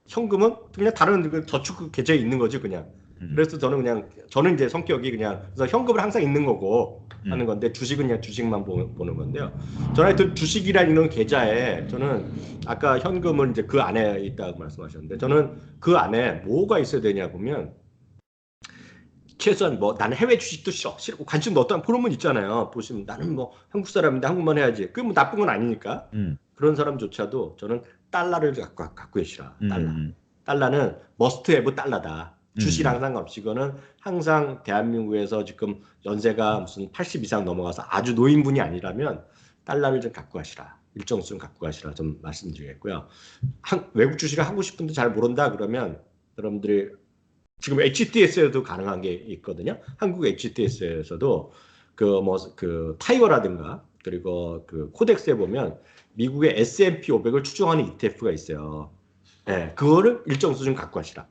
현금은 그냥 다른 그 저축 계좌에 있는 거지 그냥. 그래서 저는 이제 성격이 그냥 그래서 현금을 항상 있는 거고 하는 건데 주식은 그냥 주식만 보는 건데요. 저는 하여튼 주식이라는 이런 계좌에 저는 아까 현금은 이제 그 안에 있다고 말씀하셨는데 저는 그 안에 뭐가 있어야 되냐 보면 최소한 뭐 나는 해외 주식도 싫고 관심도 없다는 그런 분 있잖아요. 보시면 나는 뭐 한국 사람인데 한국만 해야지. 그게 뭐 나쁜 건 아니니까. 그런 사람조차도 저는 달러를 갖고 계시라. 달러는 머스트 해브 달러다. 주식이랑 상관없이 이거는 항상 대한민국에서 지금 연세가 무슨 80 이상 넘어가서 아주 노인분이 아니라면 달러를 좀 갖고 가시라. 일정 수준 갖고 가시라 좀 말씀드리겠고요. 외국 주식을 하고 싶은데 잘 모른다 그러면 여러분들이 지금 HTS에도 가능한 게 있거든요. 한국 HTS에서도 그 타이거라든가 그리고 그 코덱스에 보면 미국의 S&P 500을 추종하는 ETF가 있어요. 네, 그거를 일정 수준 갖고 가시라.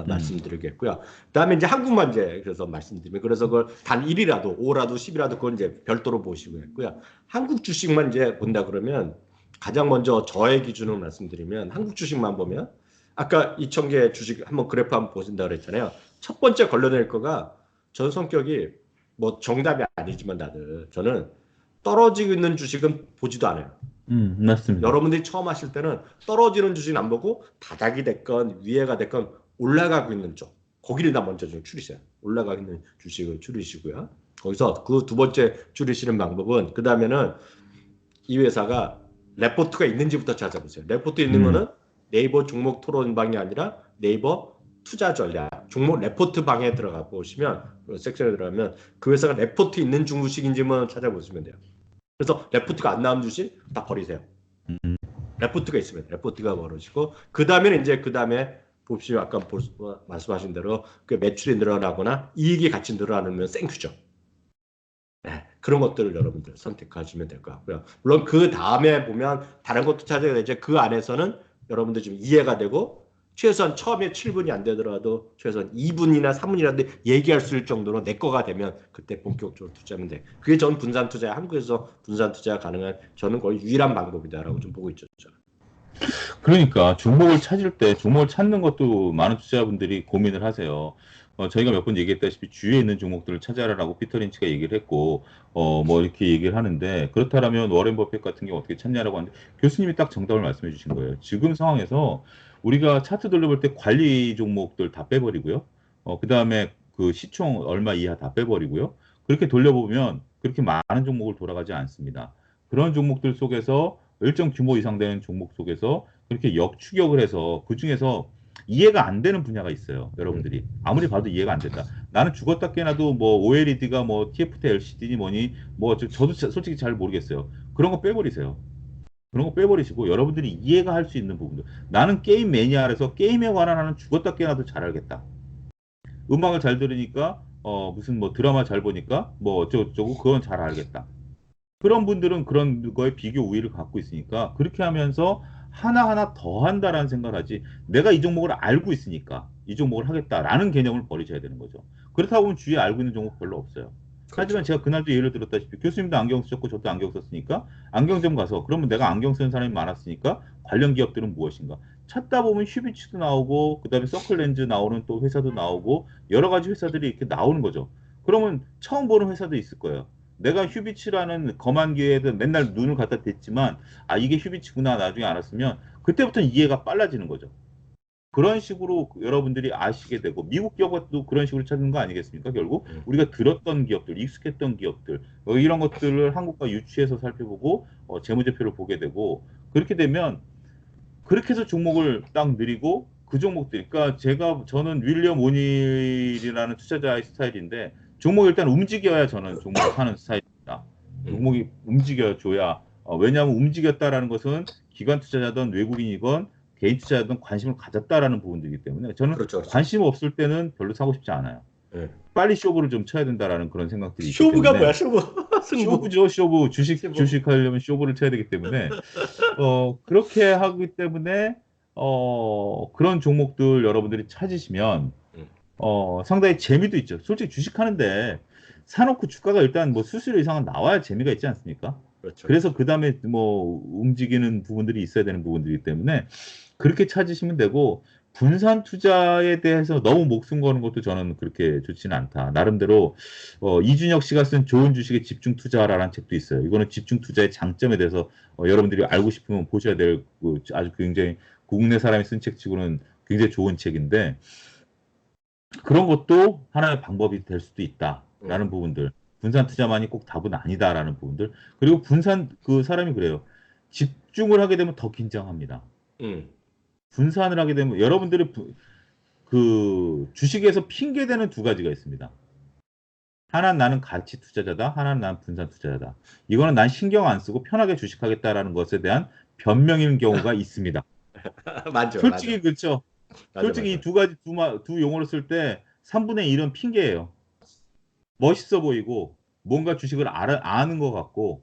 말씀드리겠고요. 그다음에 이제 한국만 이제 그래서 말씀드리면 그래서 그걸 단 1이라도 5라도 10이라도 그건 이제 별도로 보시고 있고요. 한국 주식만 이제 본다 그러면 가장 먼저 저의 기준으로 말씀드리면 한국 주식만 보면 아까 2,000개 주식 한번 그래프 한번 보신다 그랬잖아요. 첫 번째 걸러낼 거가 전 성격이 뭐 정답이 아니지만 다들 저는 떨어지고 있는 주식은 보지도 않아요. 맞습니다. 여러분들이 처음 하실 때는 떨어지는 주식은 안 보고 바닥이 됐건 위에가 됐건 올라가고 있는 쪽 거기를 다 먼저 좀 추리세요. 올라가고 있는 주식을 추리시고요. 거기서 그 두 번째 추리시는 방법은 그 다음에는 이 회사가 레포트가 있는지부터 찾아보세요. 레포트 있는 거는 네이버 종목 토론방이 아니라 네이버 투자 전략 종목 레포트 방에 들어가 보시면 그 섹션에 들어가면 그 회사가 레포트 있는 주식인지만 찾아보시면 돼요. 그래서 레포트가 안 나온 주식 다 버리세요. 레포트가 있으면 레포트가 버리시고 그 다음에는 이제 그 다음에 보시면 아까 말씀하신 대로 그 매출이 늘어나거나 이익이 같이 늘어나면 땡큐죠. 네, 그런 것들을 여러분들 선택하시면 될 것 같고요. 물론 그 다음에 보면 다른 것도 찾아야 되죠. 그 안에서는 여러분들 좀 이해가 되고 최소한 처음에 7분이 안 되더라도 최소한 2분이나 3분이라도 얘기할 수 있을 정도로 내 거가 되면 그때 본격적으로 투자하면 돼. 그게 전 분산 투자, 한국에서 분산 투자가 가능한 저는 거의 유일한 방법이다라고 좀 보고 있죠. 저는. 그러니까 종목을 찾을 때 종목을 찾는 것도 많은 투자자분들이 고민을 하세요. 저희가 몇 번 얘기했다시피 주위에 있는 종목들을 찾아라라고 피터 린치가 얘기를 했고 뭐 이렇게 얘기를 하는데 그렇다면 워렌 버핏 같은 경우 어떻게 찾냐라고 하는데 교수님이 딱 정답을 말씀해 주신 거예요. 지금 상황에서 우리가 차트 돌려볼 때 관리 종목들 다 빼버리고요. 그 다음에 그 시총 얼마 이하 다 빼버리고요. 그렇게 돌려보면 그렇게 많은 종목을 돌아가지 않습니다. 그런 종목들 속에서 일정 규모 이상 되는 종목 속에서 그렇게 역추격을 해서 그 중에서 이해가 안 되는 분야가 있어요. 여러분들이 아무리 봐도 이해가 안 된다. 나는 죽었다 깨나도 뭐 OLED가 뭐 TFT LCD니 뭐니 뭐 저도 솔직히 잘 모르겠어요. 그런 거 빼버리세요. 그런 거 빼버리시고 여러분들이 이해가 할 수 있는 부분들. 나는 게임 매니아라서 게임에 관한 하는 죽었다 깨나도 잘 알겠다. 음악을 잘 들으니까 무슨 뭐 드라마 잘 보니까 뭐 어쩌고저쩌고 그건 잘 알겠다. 그런 분들은 그런 거에 비교 우위를 갖고 있으니까 그렇게 하면서 하나하나 더 한다라는 생각을 하지 내가 이 종목을 알고 있으니까 이 종목을 하겠다라는 개념을 버리셔야 되는 거죠. 그렇다고 보면 주위에 알고 있는 종목 별로 없어요. 하지만 그렇죠. 제가 그날도 예를 들었다시피 교수님도 안경 쓰셨고 저도 안경 썼으니까 안경점 가서 그러면 내가 안경 쓰는 사람이 많았으니까 관련 기업들은 무엇인가 찾다 보면 휴비치도 나오고 그다음에 서클렌즈 나오는 또 회사도 나오고 여러 가지 회사들이 이렇게 나오는 거죠. 그러면 처음 보는 회사도 있을 거예요. 내가 휴비치라는 검한 기회에도 맨날 눈을 갖다 댔지만 아 이게 휴비치구나 나중에 알았으면 그때부터는 이해가 빨라지는 거죠. 그런 식으로 여러분들이 아시게 되고 미국 기업도 그런 식으로 찾는 거 아니겠습니까? 결국 우리가 들었던 기업들, 익숙했던 기업들 이런 것들을 한국과 유치해서 살펴보고 재무제표를 보게 되고 그렇게 되면 그렇게 해서 종목을 딱 늘리고 그 종목들 그러니까 저는 윌리엄 오닐이라는 투자자의 스타일인데 종목이 일단 움직여야 저는 종목을 사는 스타일입니다. 종목이 움직여줘야 왜냐하면 움직였다라는 것은 기관 투자자든 외국인이건 개인 투자자든 관심을 가졌다라는 부분들이기 때문에 저는 그렇죠, 그렇죠. 관심 없을 때는 별로 사고 싶지 않아요. 예. 빨리 쇼부를 좀 쳐야 된다라는 그런 생각들이 있기 쇼부가 때문에 뭐야, 쇼부? 승부. 쇼부죠, 쇼부. 쇼부. 주식하려면 쇼부를 쳐야 되기 때문에 그렇게 하기 때문에 그런 종목들 여러분들이 찾으시면 상당히 재미도 있죠. 솔직히 주식하는데 사놓고 주가가 일단 뭐 수수료 이상은 나와야 재미가 있지 않습니까? 그렇죠. 그래서 그 다음에 뭐 움직이는 부분들이 있어야 되는 부분들이기 때문에 그렇게 찾으시면 되고 분산 투자에 대해서 너무 목숨 거는 것도 저는 그렇게 좋지는 않다. 나름대로 이준혁 씨가 쓴 좋은 주식에 집중 투자라는 책도 있어요. 이거는 집중 투자의 장점에 대해서 여러분들이 알고 싶으면 보셔야 될 아주 굉장히 국내 사람이 쓴 책치고는 굉장히 좋은 책인데 그런 것도 하나의 방법이 될 수도 있다라는 부분들. 분산 투자만이 꼭 답은 아니다라는 부분들. 그리고 그 사람이 그래요. 집중을 하게 되면 더 긴장합니다. 분산을 하게 되면 여러분들이 그 주식에서 핑계대는 두 가지가 있습니다. 하나는 나는 가치 투자자다. 하나는 나는 분산 투자자다. 이거는 난 신경 안 쓰고 편하게 주식하겠다라는 것에 대한 변명인 경우가 있습니다. 맞죠, 솔직히 맞아. 그렇죠. 맞아, 솔직히 맞아. 이 두 가지 두 용어를 쓸 때 3분의 1은 핑계예요. 멋있어 보이고 뭔가 주식을 아는 것 같고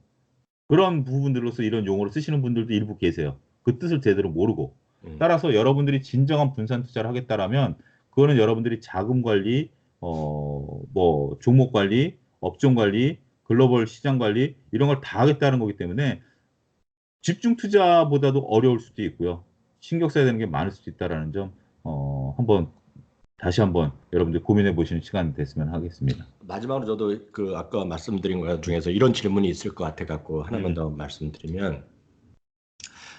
그런 부분들로서 이런 용어를 쓰시는 분들도 일부 계세요. 그 뜻을 제대로 모르고. 따라서 여러분들이 진정한 분산 투자를 하겠다라면 그거는 여러분들이 자금 관리, 뭐 종목 관리, 업종 관리, 글로벌 시장 관리 이런 걸 다 하겠다는 거기 때문에 집중 투자보다도 어려울 수도 있고요. 신경 써야 되는 게 많을 수도 있다라는 점 다시 한번 여러분들 고민해 보시는 시간 됐으면 하겠습니다. 마지막으로 저도 그 아까 말씀드린 것 중에서 이런 질문이 있을 것 같아 갖고 하나만 더 말씀드리면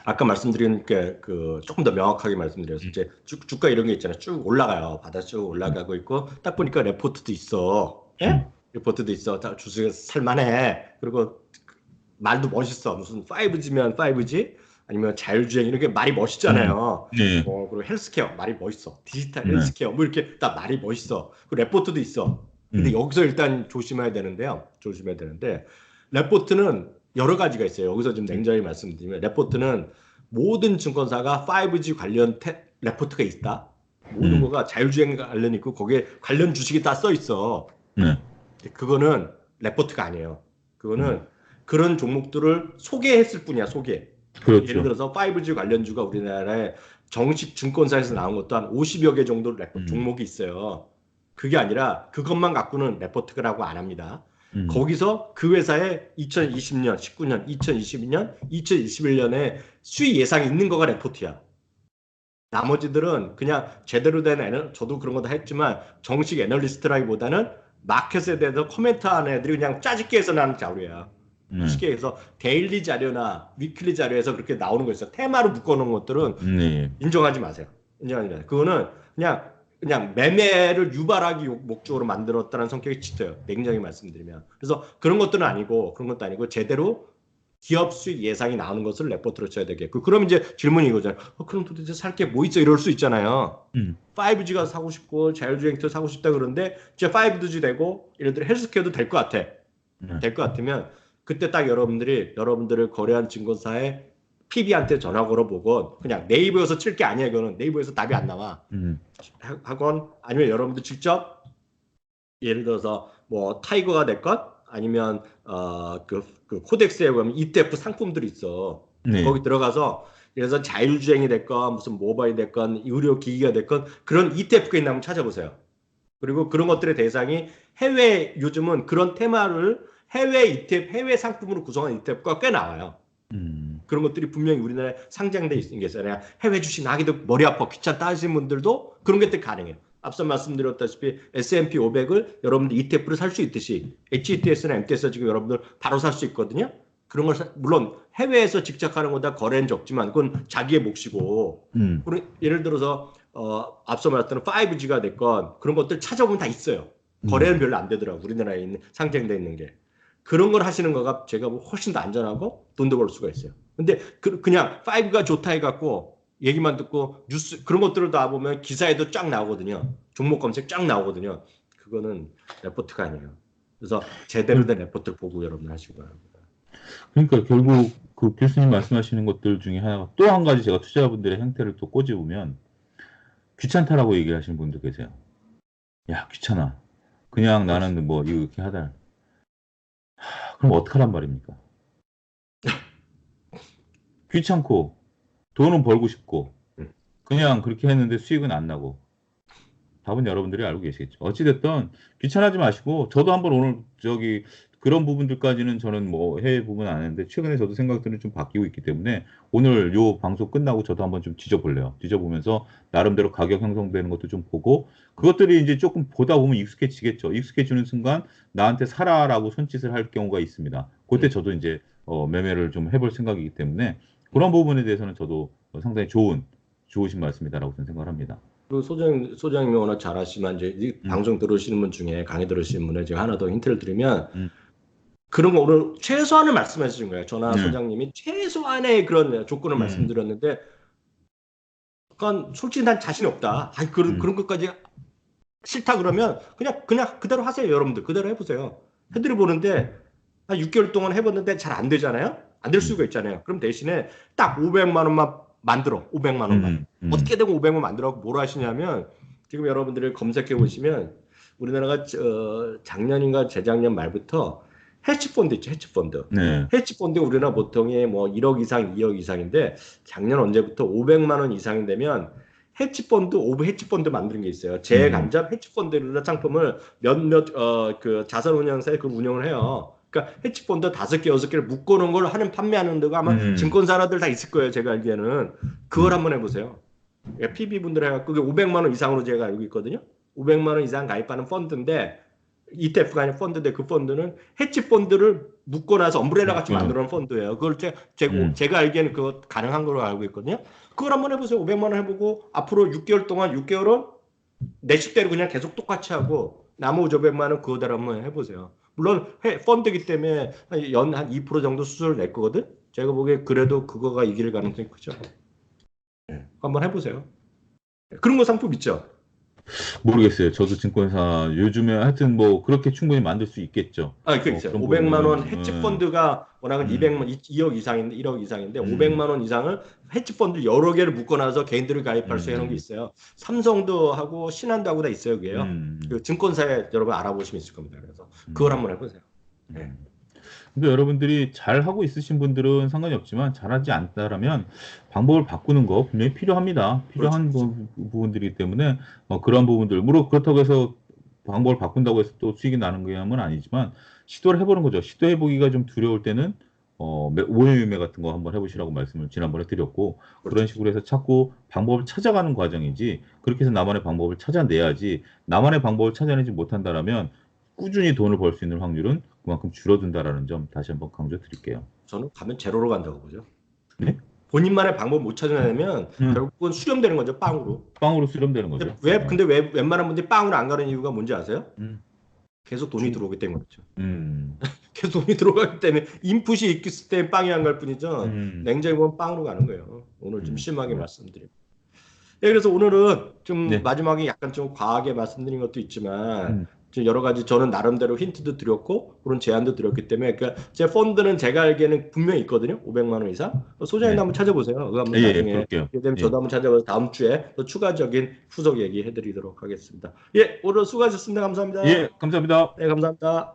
아까 말씀드린 게 그 조금 더 명확하게 말씀드려서 이제 주가 이런 게 있잖아요. 쭉 올라가요. 바다 쭉 올라가고 있고 딱 보니까 레포트도 있어. 예? 레포트도 있어. 다 주식에서 살만해. 그리고 말도 멋있어. 무슨 5G면 5G 아니면 자율주행 이렇게 말이 멋있잖아요. 네. 그리고 헬스케어 말이 멋있어. 디지털 네. 헬스케어 뭐 이렇게 다 말이 멋있어. 그 레포트도 있어. 근데 여기서 일단 조심해야 되는데요. 조심해야 되는데 레포트는 여러 가지가 있어요. 여기서 좀 냉정히 말씀드리면 레포트는 모든 증권사가 5G 관련 레포트가 있다. 모든 거가 자율주행 관련 있고 거기에 관련 주식이 다 써 있어. 네. 그거는 레포트가 아니에요. 그거는 그런 종목들을 소개했을 뿐이야. 소개. 그렇죠. 예를 들어서 5G 관련주가 우리나라에 정식 증권사에서 나온 것도 한 50여 개 정도 종목이 있어요. 그게 아니라 그것만 갖고는 레포트라고 안 합니다. 거기서 그 회사의 2020년, 19년, 2022년, 2021년에 수익 예상이 있는 거가 레포트야. 나머지들은 그냥 제대로 된 저도 그런 거 다 했지만 정식 애널리스트라기보다는 마켓에 대해서 코멘트하는 애들이 그냥 짜집게 해서 나는 자료야. 쉽게 해서 데일리 자료나 위클리 자료에서 그렇게 나오는 거 있어. 테마로 묶어놓은 것들은 인정하지 마세요. 인정하지 마세요. 그거는 그냥 그냥 매매를 유발하기 목적으로 만들었다는 성격이 짙어요. 냉정히 말씀드리면. 그래서 그런 것들은 아니고 그런 것도 아니고 제대로 기업 수익 예상이 나오는 것을 레포트로 쳐야 되겠고. 그럼 이제 질문이 이거잖아요. 그럼 도대체 살 게 뭐 있어? 이럴 수 있잖아요. 5G가 사고 싶고 자율주행도 사고 싶다 그러는데 이제 5G 되고 예를 들어 헬스케어도 될 것 같아. 될 것 같으면 그때 딱 여러분들을 거래한 증권사에 PB한테 전화 걸어보고 그냥 네이버에서 칠 게 아니야. 이거는 네이버에서 답이 안 나와. 하건 아니면 여러분들 직접 예를 들어서 뭐 타이거가 됐건 아니면 그 코덱스에 보면 ETF 상품들이 있어. 네. 거기 들어가서 그래서 자율주행이 됐건 무슨 모바일이 됐건 의료 기기가 됐건 그런 ETF가 있나 한번 찾아보세요. 그리고 그런 것들의 대상이 해외 요즘은 그런 테마를 해외 ETF, 해외 상품으로 구성한 ETF가 꽤 나와요. 그런 것들이 분명히 우리나라에 상장돼 있는 게 있어요. 해외 주식 나기도 머리 아파 귀찮다 하시는 분들도 그런 것들 가능해요. 앞서 말씀드렸다시피 S&P 500을 여러분들 ETF를 살 수 있듯이 HETS나 MTS 지금 여러분들 바로 살 수 있거든요. 그런 걸 물론 해외에서 직접 하는 거다 거래는 적지만 그건 자기의 몫이고 예를 들어서 앞서 말했던 5G가 됐건 그런 것들 찾아보면 다 있어요. 거래는 별로 안 되더라고 우리나라에 있는 상장돼 있는 게. 그런 걸 하시는 거가 제가 훨씬 더 안전하고 돈도 벌 수가 있어요. 근데 그냥 5가 좋다 해갖고 얘기만 듣고 뉴스 그런 것들을 다 보면 기사에도 쫙 나오거든요. 종목 검색 쫙 나오거든요. 그거는 레포트가 아니에요. 그래서 제대로 된 레포트를 보고 여러분 하시기 바랍니다. 그러니까 결국 그 교수님 말씀하시는 것들 중에 하나가 또 한 가지 제가 투자자분들의 행태를 또 꼬집으면 귀찮다라고 얘기를 하시는 분도 계세요. 야, 귀찮아. 그냥 나는 뭐 이렇게 하다. 그럼 어떡하란 말입니까? 귀찮고 돈은 벌고 싶고 그냥 그렇게 했는데 수익은 안 나고 답은 여러분들이 알고 계시겠죠. 어찌됐든 귀찮아하지 마시고 저도 한번 오늘 저기 그런 부분들까지는 저는 뭐 해외 부분 안 했는데 최근에 저도 생각들은 좀 바뀌고 있기 때문에 오늘 요 방송 끝나고 저도 한번 좀 뒤져볼래요. 뒤져보면서 나름대로 가격 형성되는 것도 좀 보고 그것들이 이제 조금 보다 보면 익숙해지겠죠. 익숙해지는 순간 나한테 사라라고 손짓을 할 경우가 있습니다. 그때 저도 이제 매매를 좀 해볼 생각이기 때문에 그런 부분에 대해서는 저도 상당히 좋으신 말씀이다라고 저는 생각을 합니다. 그 소장님이 워낙 잘하시지만 이제 이 방송 들으시는 분 중에 강의 들으시는 분에 제가 하나 더 힌트를 드리면 그런 거 오늘 최소한을 말씀해 주신 거예요. 저나 소장님이 최소한의 그런 조건을 말씀드렸는데 그건 솔직히 난 자신 없다. 아니 그런 것까지 싫다 그러면 그냥 그대로 하세요. 여러분들 그대로 해보세요. 해드려 보는데 한 6개월 동안 해봤는데 잘 안 되잖아요. 안 될 수가 있잖아요. 그럼 대신에 딱 500만 원만 만들어. 500만 원만. 어떻게 되면 500만 만들어 뭘 하시냐면 지금 여러분들을 검색해 보시면 우리나라가 작년인가 재작년 말부터 해치펀드 있죠. 해치펀드. 네. 해치펀드 우리나라 보통이 뭐 1억 이상, 2억 이상인데 작년 언제부터 500만 원 이상이 되면 해치펀드, 오브 해치펀드 만드는 게 있어요. 재간접 해치펀드 상품을 몇몇 그 자산운용사에 그 운영을 해요. 그러니까 해치펀드 5개, 6개를 묶어놓은 걸 판매하는 데가 아마 증권사라들 다 있을 거예요. 제가 알기에는. 그걸 한번 해보세요. PB분들 해갖고 500만 원 이상으로 제가 알고 있거든요. 500만 원 이상 가입하는 펀드인데 ETF가 아니라 펀드인데 그 펀드는 해치펀드를 묶어놔서 엄브레라 같이 만들어 놓은 펀드예요. 그걸 제가 알기에는 그거 가능한 걸로 알고 있거든요. 그걸 한번 해보세요. 500만 원 해보고 앞으로 6개월 동안 6개월은 내 식대로 그냥 계속 똑같이 하고 나머지 500만 원 그거대로 한번 해보세요. 물론 펀드이기 때문에 연 한 2% 정도 수수료를 낼 거거든. 제가 보기에 그래도 그거가 이길 가능성이 크죠. 한번 해보세요. 그런 거 상품 있죠. 모르겠어요. 저도 증권사 요즘에 하여튼 뭐 그렇게 충분히 만들 수 있겠죠. 그렇죠. 500만 원 해치펀드가 워낙은 2억 이상인데 1억 이상인데 500만 원 이상을 해치펀드 여러 개를 묶어놔서 개인들을 가입할 수 있는 게 있어요. 삼성도 하고 신한도 하고 다 있어요. 그게요. 그 증권사에 여러분 알아보시면 있을 겁니다. 그래서 그걸 한번 해보세요. 네. 근데 여러분들이 잘 하고 있으신 분들은 상관이 없지만 잘하지 않다라면 방법을 바꾸는 거 분명히 필요합니다. 필요한 부분들이기 때문에 그런 부분들 물론 그렇다고 해서 방법을 바꾼다고 해서 또 수익이 나는 건 아니지만 시도를 해보는 거죠. 시도해보기가 좀 두려울 때는 오해매매 같은 거 한번 해보시라고 말씀을 지난번에 드렸고 그런 식으로 해서 자꾸 방법을 찾아가는 과정이지 그렇게 해서 나만의 방법을 찾아내야지 나만의 방법을 찾아내지 못한다라면 꾸준히 돈을 벌 수 있는 확률은 그만큼 줄어든다라는 점 다시 한번 강조 드릴게요. 저는 가면 제로로 간다고 보죠. 네? 본인만의 방법 못 찾아내면 음. 결국은 수렴되는 거죠, 빵으로. 빵으로 수렴되는 거죠. 근데 왜 웬만한 분들이 빵으로 안 가는 이유가 뭔지 아세요? 음. 계속 돈이 들어오기 때문이죠. 음. 계속 돈이 들어가기 때문에 인풋이 있을 때 빵이 안 갈 뿐이죠. 음. 냉정히 보면 빵으로 가는 거예요. 오늘 좀 심하게 음. 말씀드리고. 네, 그래서 오늘은 좀 네. 마지막에 약간 좀 과하게 말씀드린 것도 있지만 음. 좀 여러 가지 저는 나름대로 힌트도 드렸고 그런 제안도 드렸기 때문에 그러니까 제 펀드는 제가 알기에는 분명히 있거든요. 500만 원 이상. 소장님도 네. 한번 찾아보세요. 그거 한번 예, 예, 나중에 그럴게요. 기회 되면 예. 저도 한번 찾아봐서 다음 주에 또 추가적인 후속 얘기해드리도록 하겠습니다. 예, 오늘 수고하셨습니다. 감사합니다. 예, 감사합니다. 네, 감사합니다.